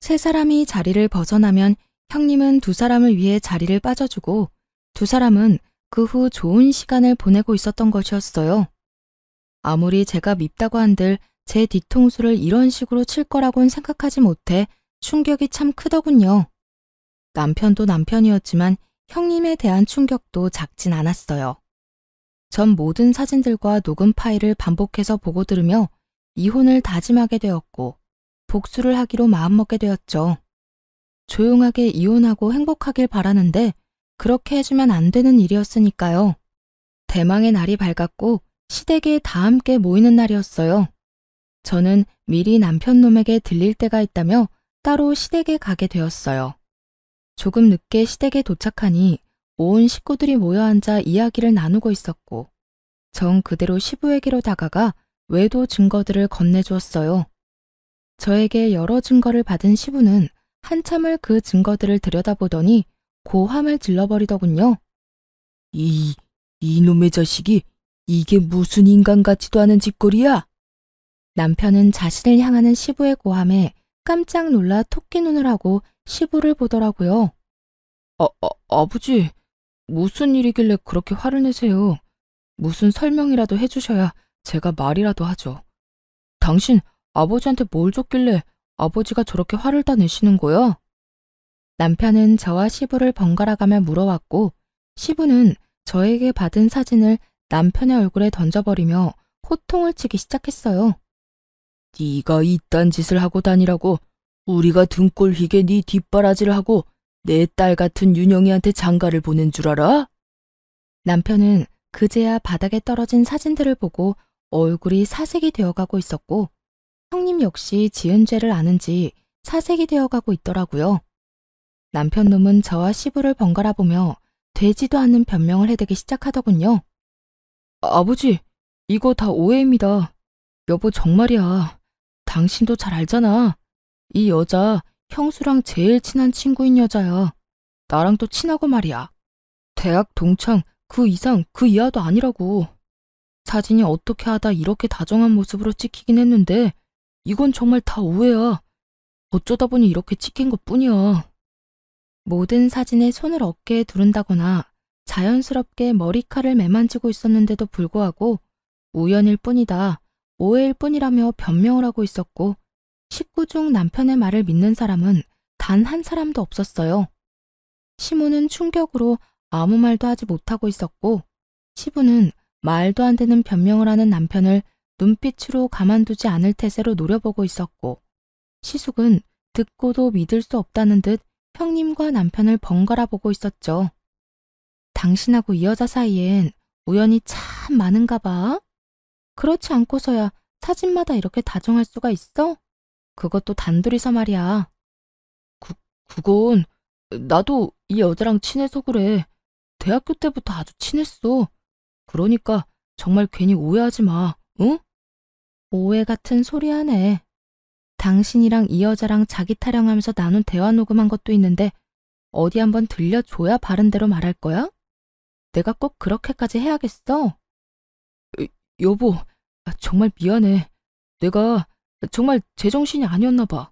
세 사람이 자리를 벗어나면 형님은 두 사람을 위해 자리를 빠져주고 두 사람은 그 후 좋은 시간을 보내고 있었던 것이었어요. 아무리 제가 밉다고 한들 제 뒤통수를 이런 식으로 칠 거라고는 생각하지 못해 충격이 참 크더군요. 남편도 남편이었지만 형님에 대한 충격도 작진 않았어요. 전 모든 사진들과 녹음 파일을 반복해서 보고 들으며 이혼을 다짐하게 되었고 복수를 하기로 마음먹게 되었죠. 조용하게 이혼하고 행복하길 바라는데 그렇게 해주면 안 되는 일이었으니까요. 대망의 날이 밝았고 시댁에 다 함께 모이는 날이었어요. 저는 미리 남편 놈에게 들릴 때가 있다며 따로 시댁에 가게 되었어요. 조금 늦게 시댁에 도착하니 온 식구들이 모여 앉아 이야기를 나누고 있었고 정 그대로 시부에게로 다가가 외도 증거들을 건네주었어요. 저에게 여러 증거를 받은 시부는 한참을 그 증거들을 들여다보더니 고함을 질러버리더군요. 이놈의 자식이 이게 무슨 인간 같지도 않은 짓거리야? 남편은 자신을 향하는 시부의 고함에 깜짝 놀라 토끼 눈을 하고 시부를 보더라고요. 아버지, 무슨 일이길래 그렇게 화를 내세요? 무슨 설명이라도 해주셔야 제가 말이라도 하죠. 당신 아버지한테 뭘 줬길래 아버지가 저렇게 화를 다 내시는 거야? 남편은 저와 시부를 번갈아가며 물어왔고 시부는 저에게 받은 사진을 남편의 얼굴에 던져버리며 호통을 치기 시작했어요. 네가 이딴 짓을 하고 다니라고 우리가 등골 휘게 네 뒷바라지를 하고 내 딸 같은 윤영이한테 장가를 보낸 줄 알아? 남편은 그제야 바닥에 떨어진 사진들을 보고 얼굴이 사색이 되어가고 있었고 형님 역시 지은 죄를 아는지 사색이 되어가고 있더라고요. 남편 놈은 저와 시부를 번갈아 보며 되지도 않는 변명을 해대기 시작하더군요. 아버지, 이거 다 오해입니다. 여보 정말이야. 당신도 잘 알잖아. 이 여자 형수랑 제일 친한 친구인 여자야. 나랑도 친하고 말이야. 대학 동창 그 이상 그 이하도 아니라고. 사진이 어떻게 하다 이렇게 다정한 모습으로 찍히긴 했는데 이건 정말 다 오해야. 어쩌다 보니 이렇게 찍힌 것뿐이야. 모든 사진에 손을 어깨에 두른다거나 자연스럽게 머리칼을 매만지고 있었는데도 불구하고 우연일 뿐이다, 오해일 뿐이라며 변명을 하고 있었고 식구 중 남편의 말을 믿는 사람은 단 한 사람도 없었어요. 시모는 충격으로 아무 말도 하지 못하고 있었고 시부는 말도 안 되는 변명을 하는 남편을 눈빛으로 가만두지 않을 태세로 노려보고 있었고 시숙은 듣고도 믿을 수 없다는 듯 형님과 남편을 번갈아 보고 있었죠. 당신하고 이 여자 사이엔 우연이 참 많은가 봐. 그렇지 않고서야 사진마다 이렇게 다정할 수가 있어? 그것도 단둘이서 말이야. 그건 나도 이 여자랑 친해서 그래. 대학교 때부터 아주 친했어. 그러니까 정말 괜히 오해하지 마, 응? 오해 같은 소리 하네. 당신이랑 이 여자랑 자기 타령하면서 나눈 대화 녹음한 것도 있는데 어디 한번 들려줘야 바른 대로 말할 거야? 내가 꼭 그렇게까지 해야겠어? 여보, 정말 미안해. 내가 정말 제정신이 아니었나 봐.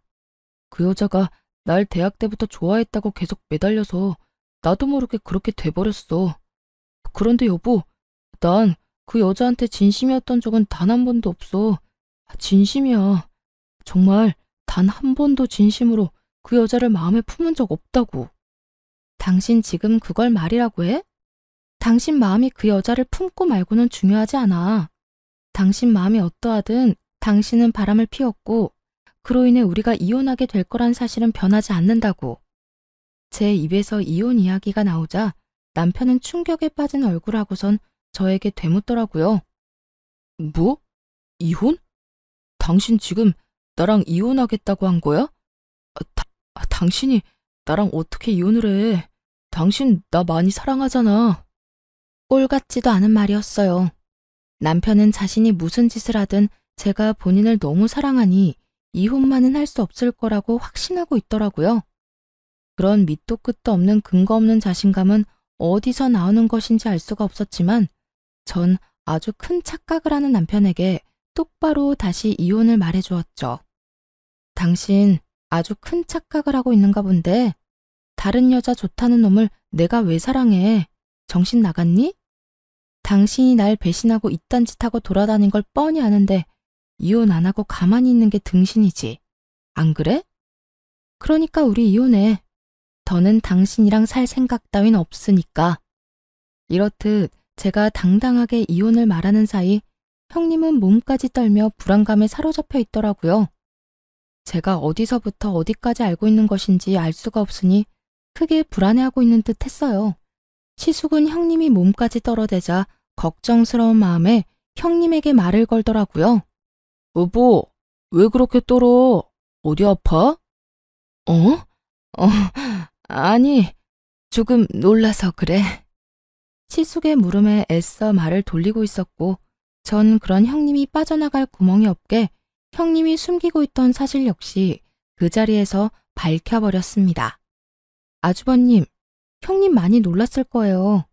그 여자가 날 대학 때부터 좋아했다고 계속 매달려서 나도 모르게 그렇게 돼버렸어. 그런데 여보, 난 그 여자한테 진심이었던 적은 단 한 번도 없어. 진심이야. 정말 단 한 번도 진심으로 그 여자를 마음에 품은 적 없다고. 당신 지금 그걸 말이라고 해? 당신 마음이 그 여자를 품고 말고는 중요하지 않아. 당신 마음이 어떠하든 당신은 바람을 피웠고 그로 인해 우리가 이혼하게 될 거란 사실은 변하지 않는다고. 제 입에서 이혼 이야기가 나오자 남편은 충격에 빠진 얼굴하고선 저에게 되묻더라고요. 뭐? 이혼? 당신 지금 나랑 이혼하겠다고 한 거야? 당신이 나랑 어떻게 이혼을 해? 당신 나 많이 사랑하잖아. 꼴 같지도 않은 말이었어요. 남편은 자신이 무슨 짓을 하든 제가 본인을 너무 사랑하니 이혼만은 할 수 없을 거라고 확신하고 있더라고요. 그런 밑도 끝도 없는 근거 없는 자신감은 어디서 나오는 것인지 알 수가 없었지만 전 아주 큰 착각을 하는 남편에게 똑바로 다시 이혼을 말해주었죠. 당신 아주 큰 착각을 하고 있는가 본데 다른 여자 좋다는 놈을 내가 왜 사랑해? 정신 나갔니? 당신이 날 배신하고 이딴 짓 하고 돌아다닌 걸 뻔히 아는데 이혼 안 하고 가만히 있는 게 등신이지. 안 그래? 그러니까 우리 이혼해. 더는 당신이랑 살 생각 따윈 없으니까. 이렇듯 제가 당당하게 이혼을 말하는 사이 형님은 몸까지 떨며 불안감에 사로잡혀 있더라고요. 제가 어디서부터 어디까지 알고 있는 것인지 알 수가 없으니 크게 불안해하고 있는 듯 했어요. 시숙은 형님이 몸까지 떨어대자 걱정스러운 마음에 형님에게 말을 걸더라고요. 여보, 왜 그렇게 떨어? 어디 아파? 아니, 조금 놀라서 그래. 시숙의 물음에 애써 말을 돌리고 있었고 전 그런 형님이 빠져나갈 구멍이 없게 형님이 숨기고 있던 사실 역시 그 자리에서 밝혀버렸습니다. 아주버님, 형님 많이 놀랐을 거예요.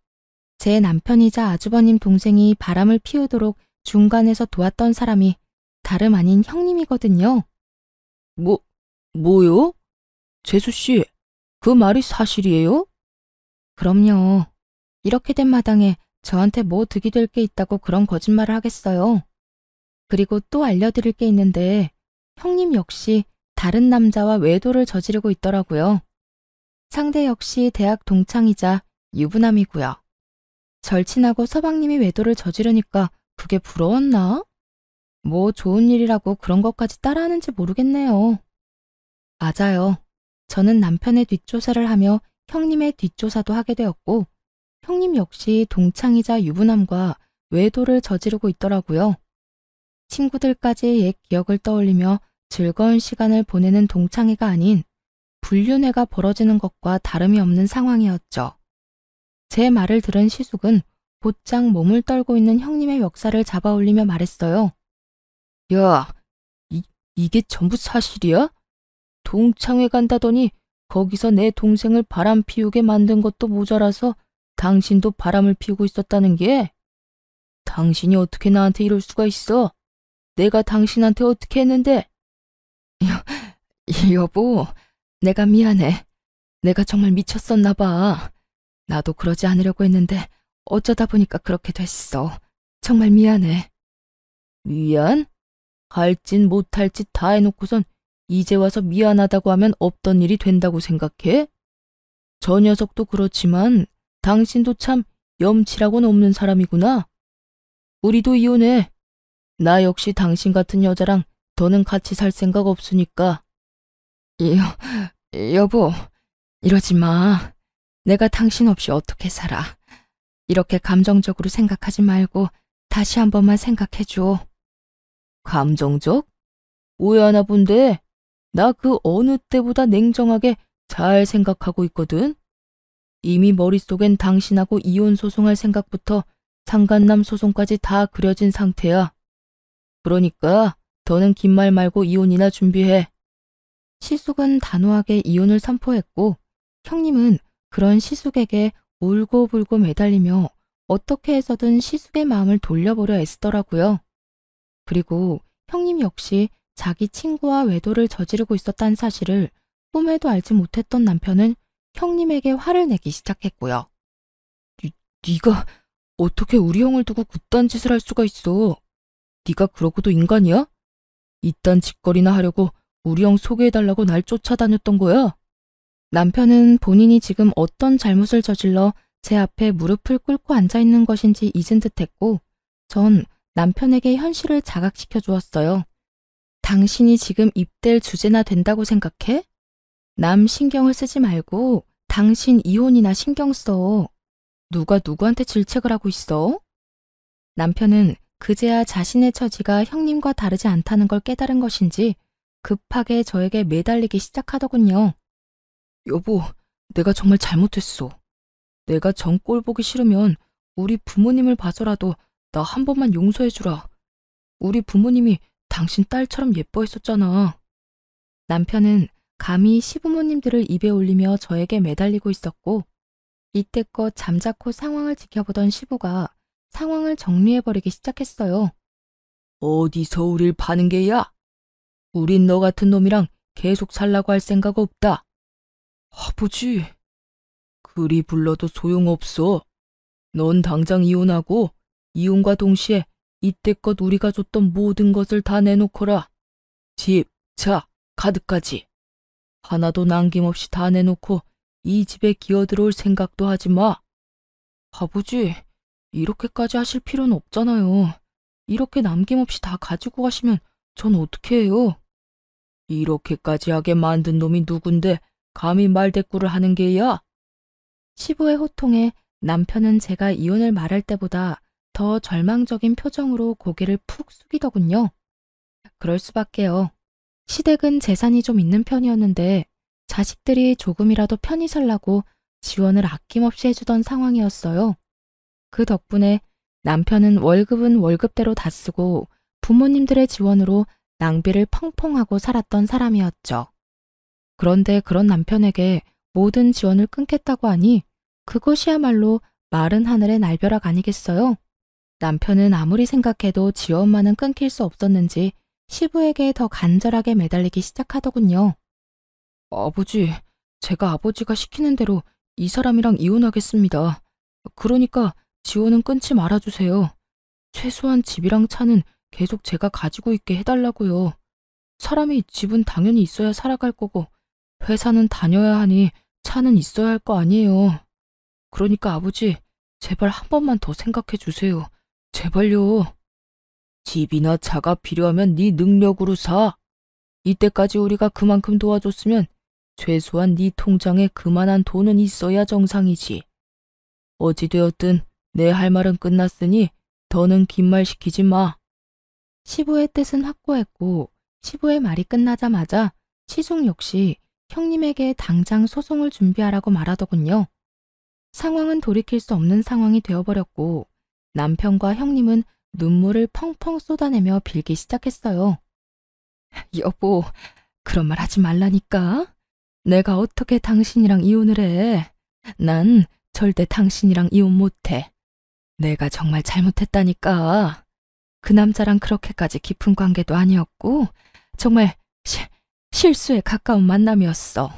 제 남편이자 아주버님 동생이 바람을 피우도록 중간에서 도왔던 사람이 다름 아닌 형님이거든요. 뭐요? 재수씨, 그 말이 사실이에요? 그럼요. 이렇게 된 마당에 저한테 뭐 득이 될 게 있다고 그런 거짓말을 하겠어요. 그리고 또 알려드릴 게 있는데 형님 역시 다른 남자와 외도를 저지르고 있더라고요. 상대 역시 대학 동창이자 유부남이고요. 절친하고 서방님이 외도를 저지르니까 그게 부러웠나? 뭐 좋은 일이라고 그런 것까지 따라하는지 모르겠네요. 맞아요. 저는 남편의 뒷조사를 하며 형님의 뒷조사도 하게 되었고 형님 역시 동창이자 유부남과 외도를 저지르고 있더라고요. 친구들까지 옛 기억을 떠올리며 즐거운 시간을 보내는 동창회가 아닌 불륜회가 벌어지는 것과 다름이 없는 상황이었죠. 제 말을 들은 시숙은 곧장 몸을 떨고 있는 형님의 멱살을 잡아올리며 말했어요. 야, 이게 전부 사실이야? 동창회 간다더니 거기서 내 동생을 바람 피우게 만든 것도 모자라서 당신도 바람을 피우고 있었다는 게? 당신이 어떻게 나한테 이럴 수가 있어? 내가 당신한테 어떻게 했는데? 여보, 내가 미안해. 내가 정말 미쳤었나 봐. 나도 그러지 않으려고 했는데 어쩌다 보니까 그렇게 됐어. 정말 미안해. 미안? 할 짓 못할 짓 다 해놓고선 이제 와서 미안하다고 하면 없던 일이 된다고 생각해? 저 녀석도 그렇지만 당신도 참 염치라고는 없는 사람이구나. 우리도 이혼해. 나 역시 당신 같은 여자랑 더는 같이 살 생각 없으니까. 여보, 이러지 마. 내가 당신 없이 어떻게 살아. 이렇게 감정적으로 생각하지 말고 다시 한 번만 생각해줘. 감정적? 오해하나 본데 나 그 어느 때보다 냉정하게 잘 생각하고 있거든. 이미 머릿속엔 당신하고 이혼 소송할 생각부터 상간남 소송까지 다 그려진 상태야. 그러니까 더는 긴 말 말고 이혼이나 준비해. 시숙은 단호하게 이혼을 선포했고 형님은 그런 시숙에게 울고불고 매달리며 어떻게 해서든 시숙의 마음을 돌려보려 애쓰더라고요. 그리고 형님 역시 자기 친구와 외도를 저지르고 있었다는 사실을 꿈에도 알지 못했던 남편은 형님에게 화를 내기 시작했고요. 네가 어떻게 우리 형을 두고 그딴 짓을 할 수가 있어? 네가 그러고도 인간이야? 이딴 짓거리나 하려고 우리 형 소개해달라고 날 쫓아다녔던 거야? 남편은 본인이 지금 어떤 잘못을 저질러 제 앞에 무릎을 꿇고 앉아있는 것인지 잊은 듯했고 전 남편에게 현실을 자각시켜 주었어요. 당신이 지금 입댈 주제나 된다고 생각해? 남 신경을 쓰지 말고 당신 이혼이나 신경 써. 누가 누구한테 질책을 하고 있어? 남편은 그제야 자신의 처지가 형님과 다르지 않다는 걸 깨달은 것인지 급하게 저에게 매달리기 시작하더군요. 여보, 내가 정말 잘못했어. 내가 정 꼴 보기 싫으면 우리 부모님을 봐서라도 나 한 번만 용서해주라. 우리 부모님이 당신 딸처럼 예뻐했었잖아. 남편은 감히 시부모님들을 입에 올리며 저에게 매달리고 있었고 이때껏 잠자코 상황을 지켜보던 시부가 상황을 정리해버리기 시작했어요. 어디서 우릴 파는 게야? 우린 너 같은 놈이랑 계속 살라고 할 생각 없다. 아버지, 그리 불러도 소용없어. 넌 당장 이혼하고 이혼과 동시에 이때껏 우리가 줬던 모든 것을 다 내놓거라. 집, 차, 카드까지. 하나도 남김없이 다 내놓고 이 집에 기어들어올 생각도 하지 마. 아버지, 이렇게까지 하실 필요는 없잖아요. 이렇게 남김없이 다 가지고 가시면 전 어떻게 해요? 이렇게까지 하게 만든 놈이 누군데 감히 말대꾸를 하는 게야? 시부의 호통에 남편은 제가 이혼을 말할 때보다 더 절망적인 표정으로 고개를 푹 숙이더군요. 그럴 수밖에요. 시댁은 재산이 좀 있는 편이었는데 자식들이 조금이라도 편히 살라고 지원을 아낌없이 해주던 상황이었어요. 그 덕분에 남편은 월급은 월급대로 다 쓰고 부모님들의 지원으로 낭비를 펑펑 하고 살았던 사람이었죠. 그런데 그런 남편에게 모든 지원을 끊겠다고 하니 그것이야말로 마른 하늘의 날벼락 아니겠어요? 남편은 아무리 생각해도 지원만은 끊길 수 없었는지 시부에게 더 간절하게 매달리기 시작하더군요. 아버지, 제가 아버지가 시키는 대로 이 사람이랑 이혼하겠습니다. 그러니까 지원은 끊지 말아주세요. 최소한 집이랑 차는 계속 제가 가지고 있게 해달라고요. 사람이 집은 당연히 있어야 살아갈 거고 회사는 다녀야 하니 차는 있어야 할 거 아니에요. 그러니까 아버지, 제발 한 번만 더 생각해 주세요. 제발요. 집이나 차가 필요하면 네 능력으로 사. 이때까지 우리가 그만큼 도와줬으면 최소한 네 통장에 그만한 돈은 있어야 정상이지. 어찌되었든 내 할 말은 끝났으니 더는 긴 말 시키지 마. 시부의 뜻은 확고했고 시부의 말이 끝나자마자 시숙 역시 형님에게 당장 소송을 준비하라고 말하더군요. 상황은 돌이킬 수 없는 상황이 되어버렸고 남편과 형님은 눈물을 펑펑 쏟아내며 빌기 시작했어요. 여보, 그런 말 하지 말라니까. 내가 어떻게 당신이랑 이혼을 해. 난 절대 당신이랑 이혼 못해. 내가 정말 잘못했다니까. 그 남자랑 그렇게까지 깊은 관계도 아니었고 정말 실수에 가까운 만남이었어.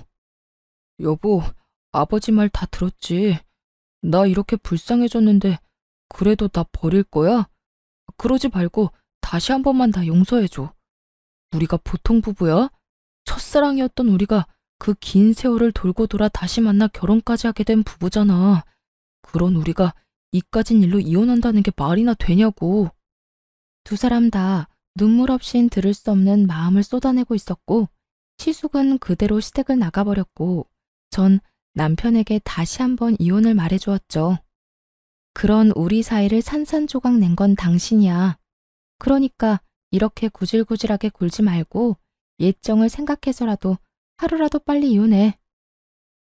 여보, 아버지 말 다 들었지. 나 이렇게 불쌍해졌는데 그래도 나 버릴 거야? 그러지 말고 다시 한 번만 다 용서해줘. 우리가 보통 부부야? 첫사랑이었던 우리가 그 긴 세월을 돌고 돌아 다시 만나 결혼까지 하게 된 부부잖아. 그런 우리가 이까진 일로 이혼한다는 게 말이나 되냐고. 두 사람 다 눈물 없인 들을 수 없는 마음을 쏟아내고 있었고 시숙은 그대로 시댁을 나가버렸고 전 남편에게 다시 한번 이혼을 말해주었죠. 그런 우리 사이를 산산조각 낸 건 당신이야. 그러니까 이렇게 구질구질하게 굴지 말고 예정을 생각해서라도 하루라도 빨리 이혼해.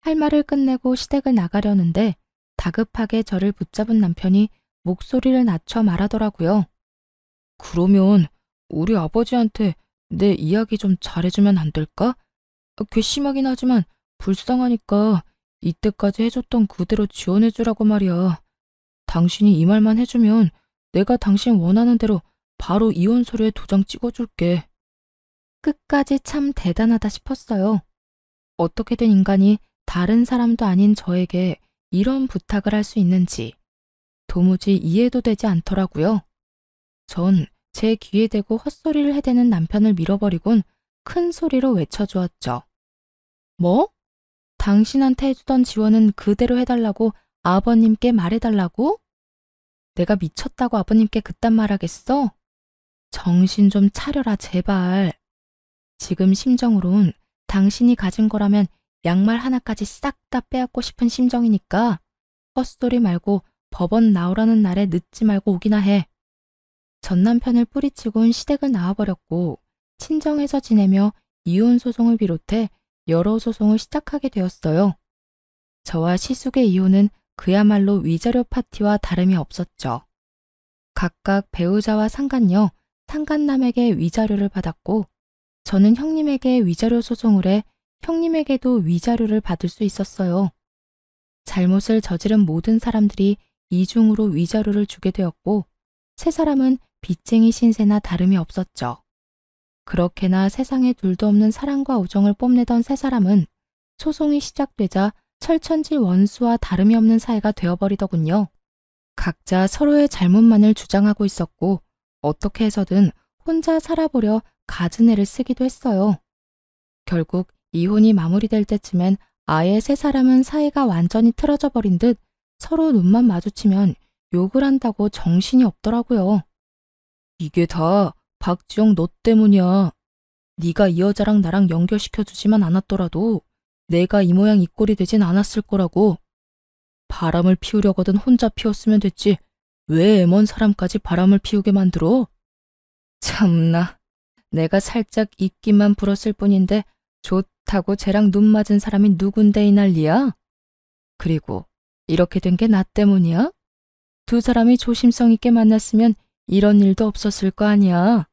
할 말을 끝내고 시댁을 나가려는데 다급하게 저를 붙잡은 남편이 목소리를 낮춰 말하더라고요. 그러면 우리 아버지한테 내 이야기 좀 잘해주면 안 될까? 괘씸하긴 하지만 불쌍하니까 이때까지 해줬던 그대로 지원해주라고 말이야. 당신이 이 말만 해주면 내가 당신 원하는 대로 바로 이혼 서류에 도장 찍어줄게. 끝까지 참 대단하다 싶었어요. 어떻게 된 인간이 다른 사람도 아닌 저에게 이런 부탁을 할 수 있는지 도무지 이해도 되지 않더라고요. 전 제 귀에 대고 헛소리를 해대는 남편을 밀어버리곤 큰 소리로 외쳐주었죠. 뭐? 당신한테 해주던 지원은 그대로 해달라고 아버님께 말해달라고? 내가 미쳤다고 아버님께 그딴 말하겠어? 정신 좀 차려라 제발. 지금 심정으론 당신이 가진 거라면 양말 하나까지 싹 다 빼앗고 싶은 심정이니까 헛소리 말고 법원 나오라는 날에 늦지 말고 오기나 해. 전 남편을 뿌리치곤 시댁을 나와버렸고 친정에서 지내며 이혼 소송을 비롯해 여러 소송을 시작하게 되었어요. 저와 시숙의 이혼은 그야말로 위자료 파티와 다름이 없었죠. 각각 배우자와 상간녀, 상간남에게 위자료를 받았고 저는 형님에게 위자료 소송을 해 형님에게도 위자료를 받을 수 있었어요. 잘못을 저지른 모든 사람들이 이중으로 위자료를 주게 되었고 세 사람은 빚쟁이 신세나 다름이 없었죠. 그렇게나 세상에 둘도 없는 사랑과 우정을 뽐내던 세 사람은 소송이 시작되자 철천지 원수와 다름이 없는 사이가 되어버리더군요. 각자 서로의 잘못만을 주장하고 있었고 어떻게 해서든 혼자 살아보려 갖은 애를 쓰기도 했어요. 결국 이혼이 마무리될 때쯤엔 아예 세 사람은 사이가 완전히 틀어져 버린 듯 서로 눈만 마주치면 욕을 한다고 정신이 없더라고요. 이게 다 박지영 너 때문이야. 네가 이 여자랑 나랑 연결시켜주지만 않았더라도 내가 이 모양 이 꼴이 되진 않았을 거라고. 바람을 피우려거든 혼자 피웠으면 됐지. 왜 애먼 사람까지 바람을 피우게 만들어? 참나. 내가 살짝 입김만 불었을 뿐인데 좋다고 쟤랑 눈 맞은 사람이 누군데 이 난리야? 그리고 이렇게 된 게 나 때문이야? 두 사람이 조심성 있게 만났으면 이런 일도 없었을 거 아니야.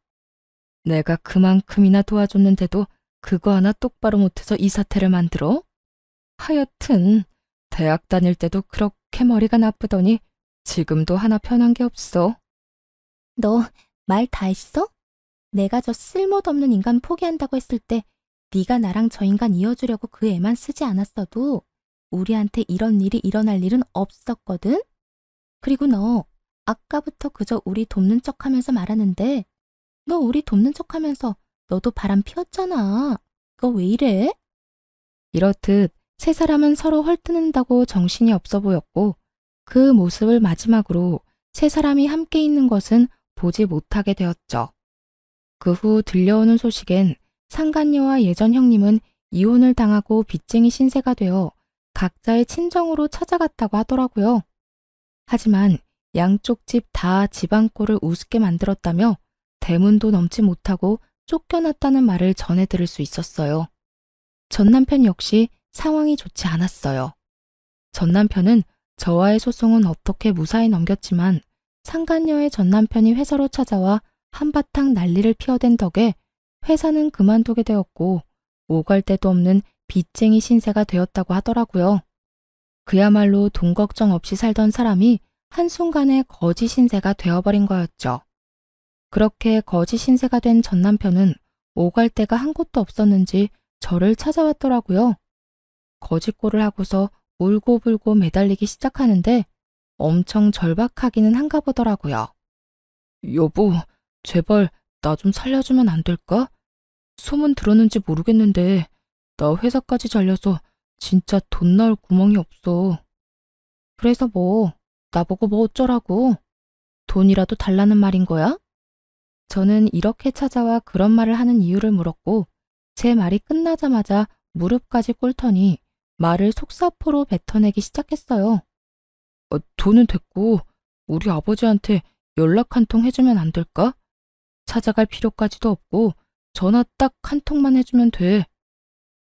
내가 그만큼이나 도와줬는데도 그거 하나 똑바로 못해서 이 사태를 만들어? 하여튼 대학 다닐 때도 그렇게 머리가 나쁘더니 지금도 하나 편한 게 없어. 너 말 다 했어? 내가 저 쓸모도 없는 인간 포기한다고 했을 때 네가 나랑 저 인간 이어주려고 그 애만 쓰지 않았어도 우리한테 이런 일이 일어날 일은 없었거든? 그리고 너 아까부터 그저 우리 돕는 척하면서 말하는데 너 우리 돕는 척하면서 너도 바람 피웠잖아. 그거 왜 이래? 이렇듯 세 사람은 서로 헐뜯는다고 정신이 없어 보였고 그 모습을 마지막으로 세 사람이 함께 있는 것은 보지 못하게 되었죠. 그 후 들려오는 소식엔 상간녀와 예전 형님은 이혼을 당하고 빚쟁이 신세가 되어 각자의 친정으로 찾아갔다고 하더라고요. 하지만 양쪽 집 다 집안꼴을 우습게 만들었다며 대문도 넘지 못하고 쫓겨났다는 말을 전해 들을 수 있었어요. 전 남편 역시 상황이 좋지 않았어요. 전 남편은 저와의 소송은 어떻게 무사히 넘겼지만 상간녀의 전 남편이 회사로 찾아와 한바탕 난리를 피워댄 덕에 회사는 그만두게 되었고 오갈 데도 없는 빚쟁이 신세가 되었다고 하더라고요. 그야말로 돈 걱정 없이 살던 사람이 한순간에 거지 신세가 되어버린 거였죠. 그렇게 거지 신세가 된 전 남편은 오갈 데가 한 곳도 없었는지 저를 찾아왔더라고요. 거지꼴을 하고서 울고불고 매달리기 시작하는데 엄청 절박하기는 한가 보더라고요. 여보, 제발 나 좀 살려주면 안 될까? 소문 들었는지 모르겠는데 나 회사까지 잘려서 진짜 돈 나올 구멍이 없어. 그래서 뭐 나보고 뭐 어쩌라고? 돈이라도 달라는 말인 거야? 저는 이렇게 찾아와 그런 말을 하는 이유를 물었고 제 말이 끝나자마자 무릎까지 꿇더니 말을 속사포로 뱉어내기 시작했어요. 돈은 됐고 우리 아버지한테 연락 한 통 해주면 안 될까? 찾아갈 필요까지도 없고 전화 딱 한 통만 해주면 돼.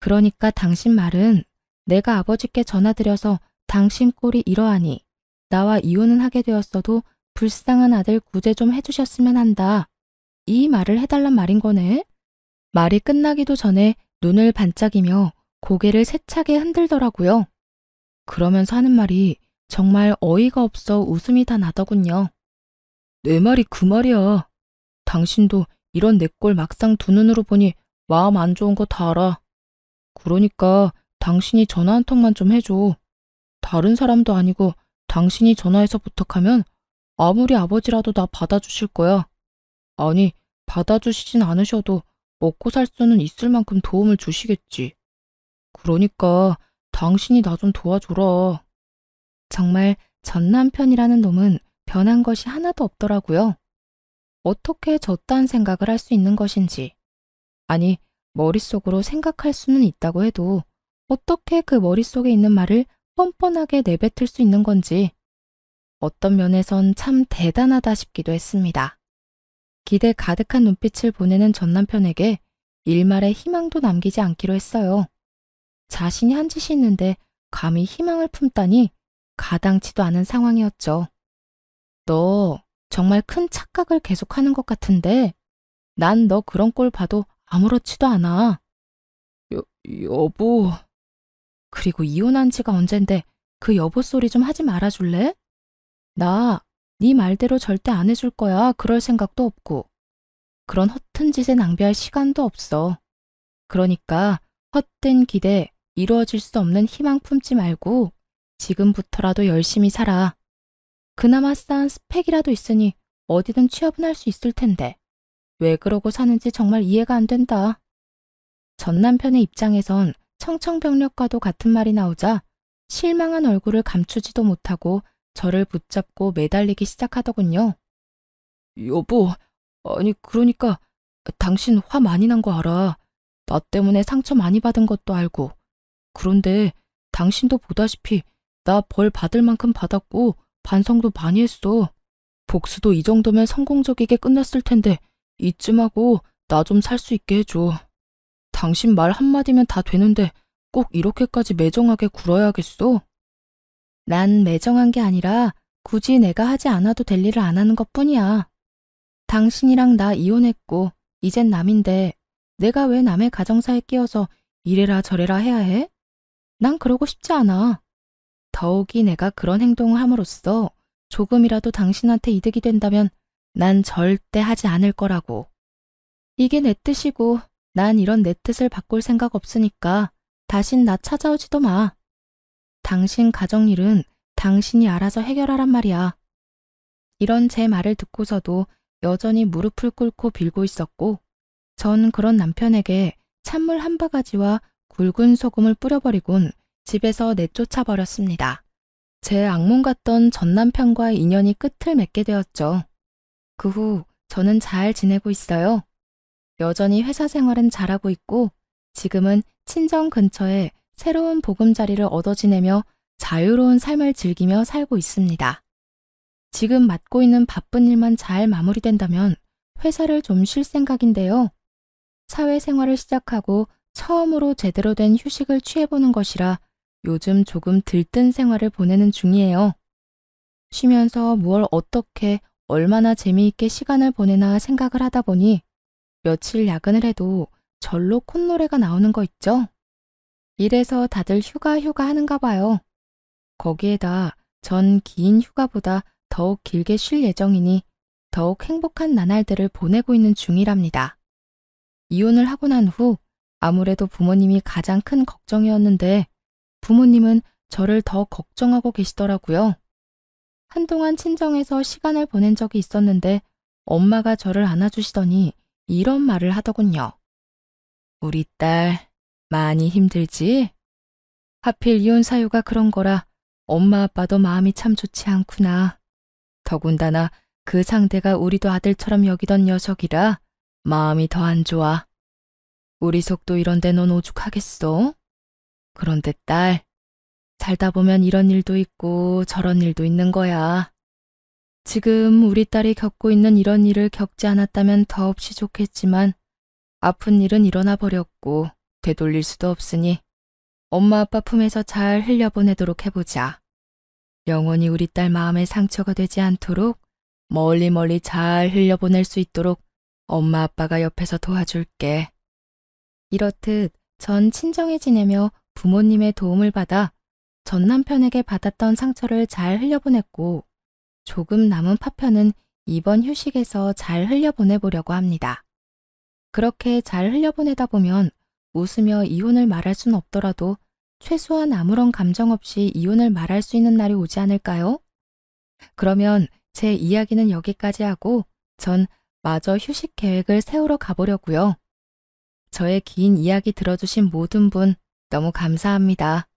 그러니까 당신 말은 내가 아버지께 전화드려서 당신 꼴이 이러하니 나와 이혼은 하게 되었어도 불쌍한 아들 구제 좀 해주셨으면 한다. 이 말을 해달란 말인 거네. 말이 끝나기도 전에 눈을 반짝이며 고개를 세차게 흔들더라고요. 그러면서 하는 말이 정말 어이가 없어 웃음이 다 나더군요. 내 말이 그 말이야. 당신도 이런 내 꼴 막상 두 눈으로 보니 마음 안 좋은 거 다 알아. 그러니까 당신이 전화 한 통만 좀 해줘. 다른 사람도 아니고 당신이 전화해서 부탁하면 아무리 아버지라도 나 받아주실 거야. 아니, 받아주시진 않으셔도 먹고 살 수는 있을 만큼 도움을 주시겠지. 그러니까 당신이 나 좀 도와줘라. 정말 전 남편이라는 놈은 변한 것이 하나도 없더라고요. 어떻게 저딴 생각을 할 수 있는 것인지. 아니, 머릿속으로 생각할 수는 있다고 해도 어떻게 그 머릿속에 있는 말을 뻔뻔하게 내뱉을 수 있는 건지 어떤 면에선 참 대단하다 싶기도 했습니다. 기대 가득한 눈빛을 보내는 전 남편에게 일말의 희망도 남기지 않기로 했어요. 자신이 한 짓이 있는데 감히 희망을 품다니 가당치도 않은 상황이었죠. 너 정말 큰 착각을 계속하는 것 같은데 난 너 그런 꼴 봐도 아무렇지도 않아. 여보. 그리고 이혼한 지가 언젠데 그 여보 소리 좀 하지 말아줄래? 나 네 말대로 절대 안 해줄 거야. 그럴 생각도 없고. 그런 허튼 짓에 낭비할 시간도 없어. 그러니까 헛된 기대, 이루어질 수 없는 희망 품지 말고 지금부터라도 열심히 살아. 그나마 쌓은 스펙이라도 있으니 어디든 취업은 할 수 있을 텐데 왜 그러고 사는지 정말 이해가 안 된다. 전 남편의 입장에선 청천벽력과도 같은 말이 나오자 실망한 얼굴을 감추지도 못하고 저를 붙잡고 매달리기 시작하더군요. 여보, 아니, 그러니까, 당신 화 많이 난 거 알아. 나 때문에 상처 많이 받은 것도 알고. 그런데, 당신도 보다시피, 나 벌 받을 만큼 받았고, 반성도 많이 했어. 복수도 이 정도면 성공적이게 끝났을 텐데, 이쯤 하고, 나 좀 살 수 있게 해줘. 당신 말 한마디면 다 되는데, 꼭 이렇게까지 매정하게 굴어야겠어? 난 매정한 게 아니라 굳이 내가 하지 않아도 될 일을 안 하는 것뿐이야. 당신이랑 나 이혼했고 이젠 남인데 내가 왜 남의 가정사에 끼어서 이래라 저래라 해야 해? 난 그러고 싶지 않아. 더욱이 내가 그런 행동을 함으로써 조금이라도 당신한테 이득이 된다면 난 절대 하지 않을 거라고. 이게 내 뜻이고 난 이런 내 뜻을 바꿀 생각 없으니까 다신 나 찾아오지도 마. 당신 가정일은 당신이 알아서 해결하란 말이야. 이런 제 말을 듣고서도 여전히 무릎을 꿇고 빌고 있었고 전 그런 남편에게 찬물 한 바가지와 굵은 소금을 뿌려버리곤 집에서 내쫓아 버렸습니다. 제 악몽 같던 전 남편과의 인연이 끝을 맺게 되었죠. 그 후 저는 잘 지내고 있어요. 여전히 회사 생활은 잘하고 있고 지금은 친정 근처에 새로운 보금자리를 얻어 지내며 자유로운 삶을 즐기며 살고 있습니다. 지금 맡고 있는 바쁜 일만 잘 마무리된다면 회사를 좀 쉴 생각인데요. 사회생활을 시작하고 처음으로 제대로 된 휴식을 취해보는 것이라 요즘 조금 들뜬 생활을 보내는 중이에요. 쉬면서 무얼 어떻게 얼마나 재미있게 시간을 보내나 생각을 하다 보니 며칠 야근을 해도 절로 콧노래가 나오는 거 있죠? 이래서 다들 휴가 하는가 봐요. 거기에다 전 긴 휴가보다 더욱 길게 쉴 예정이니 더욱 행복한 나날들을 보내고 있는 중이랍니다. 이혼을 하고 난 후 아무래도 부모님이 가장 큰 걱정이었는데 부모님은 저를 더 걱정하고 계시더라고요. 한동안 친정에서 시간을 보낸 적이 있었는데 엄마가 저를 안아주시더니 이런 말을 하더군요. 우리 딸 많이 힘들지? 하필 이혼 사유가 그런 거라 엄마 아빠도 마음이 참 좋지 않구나. 더군다나 그 상대가 우리도 아들처럼 여기던 녀석이라 마음이 더 안 좋아. 우리 속도 이런데 넌 오죽하겠어? 그런데 딸, 살다 보면 이런 일도 있고 저런 일도 있는 거야. 지금 우리 딸이 겪고 있는 이런 일을 겪지 않았다면 더없이 좋겠지만 아픈 일은 일어나 버렸고 되돌릴 수도 없으니 엄마 아빠 품에서 잘 흘려보내도록 해보자. 영원히 우리 딸 마음에 상처가 되지 않도록 멀리 잘 흘려보낼 수 있도록 엄마 아빠가 옆에서 도와줄게. 이렇듯 전 친정에 지내며 부모님의 도움을 받아 전 남편에게 받았던 상처를 잘 흘려보냈고 조금 남은 파편은 이번 휴식에서 잘 흘려보내보려고 합니다. 그렇게 잘 흘려보내다 보면 웃으며 이혼을 말할 순 없더라도 최소한 아무런 감정 없이 이혼을 말할 수 있는 날이 오지 않을까요? 그러면 제 이야기는 여기까지 하고 전 마저 휴식 계획을 세우러 가보려고요. 저의 긴 이야기 들어주신 모든 분 너무 감사합니다.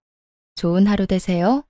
좋은 하루 되세요.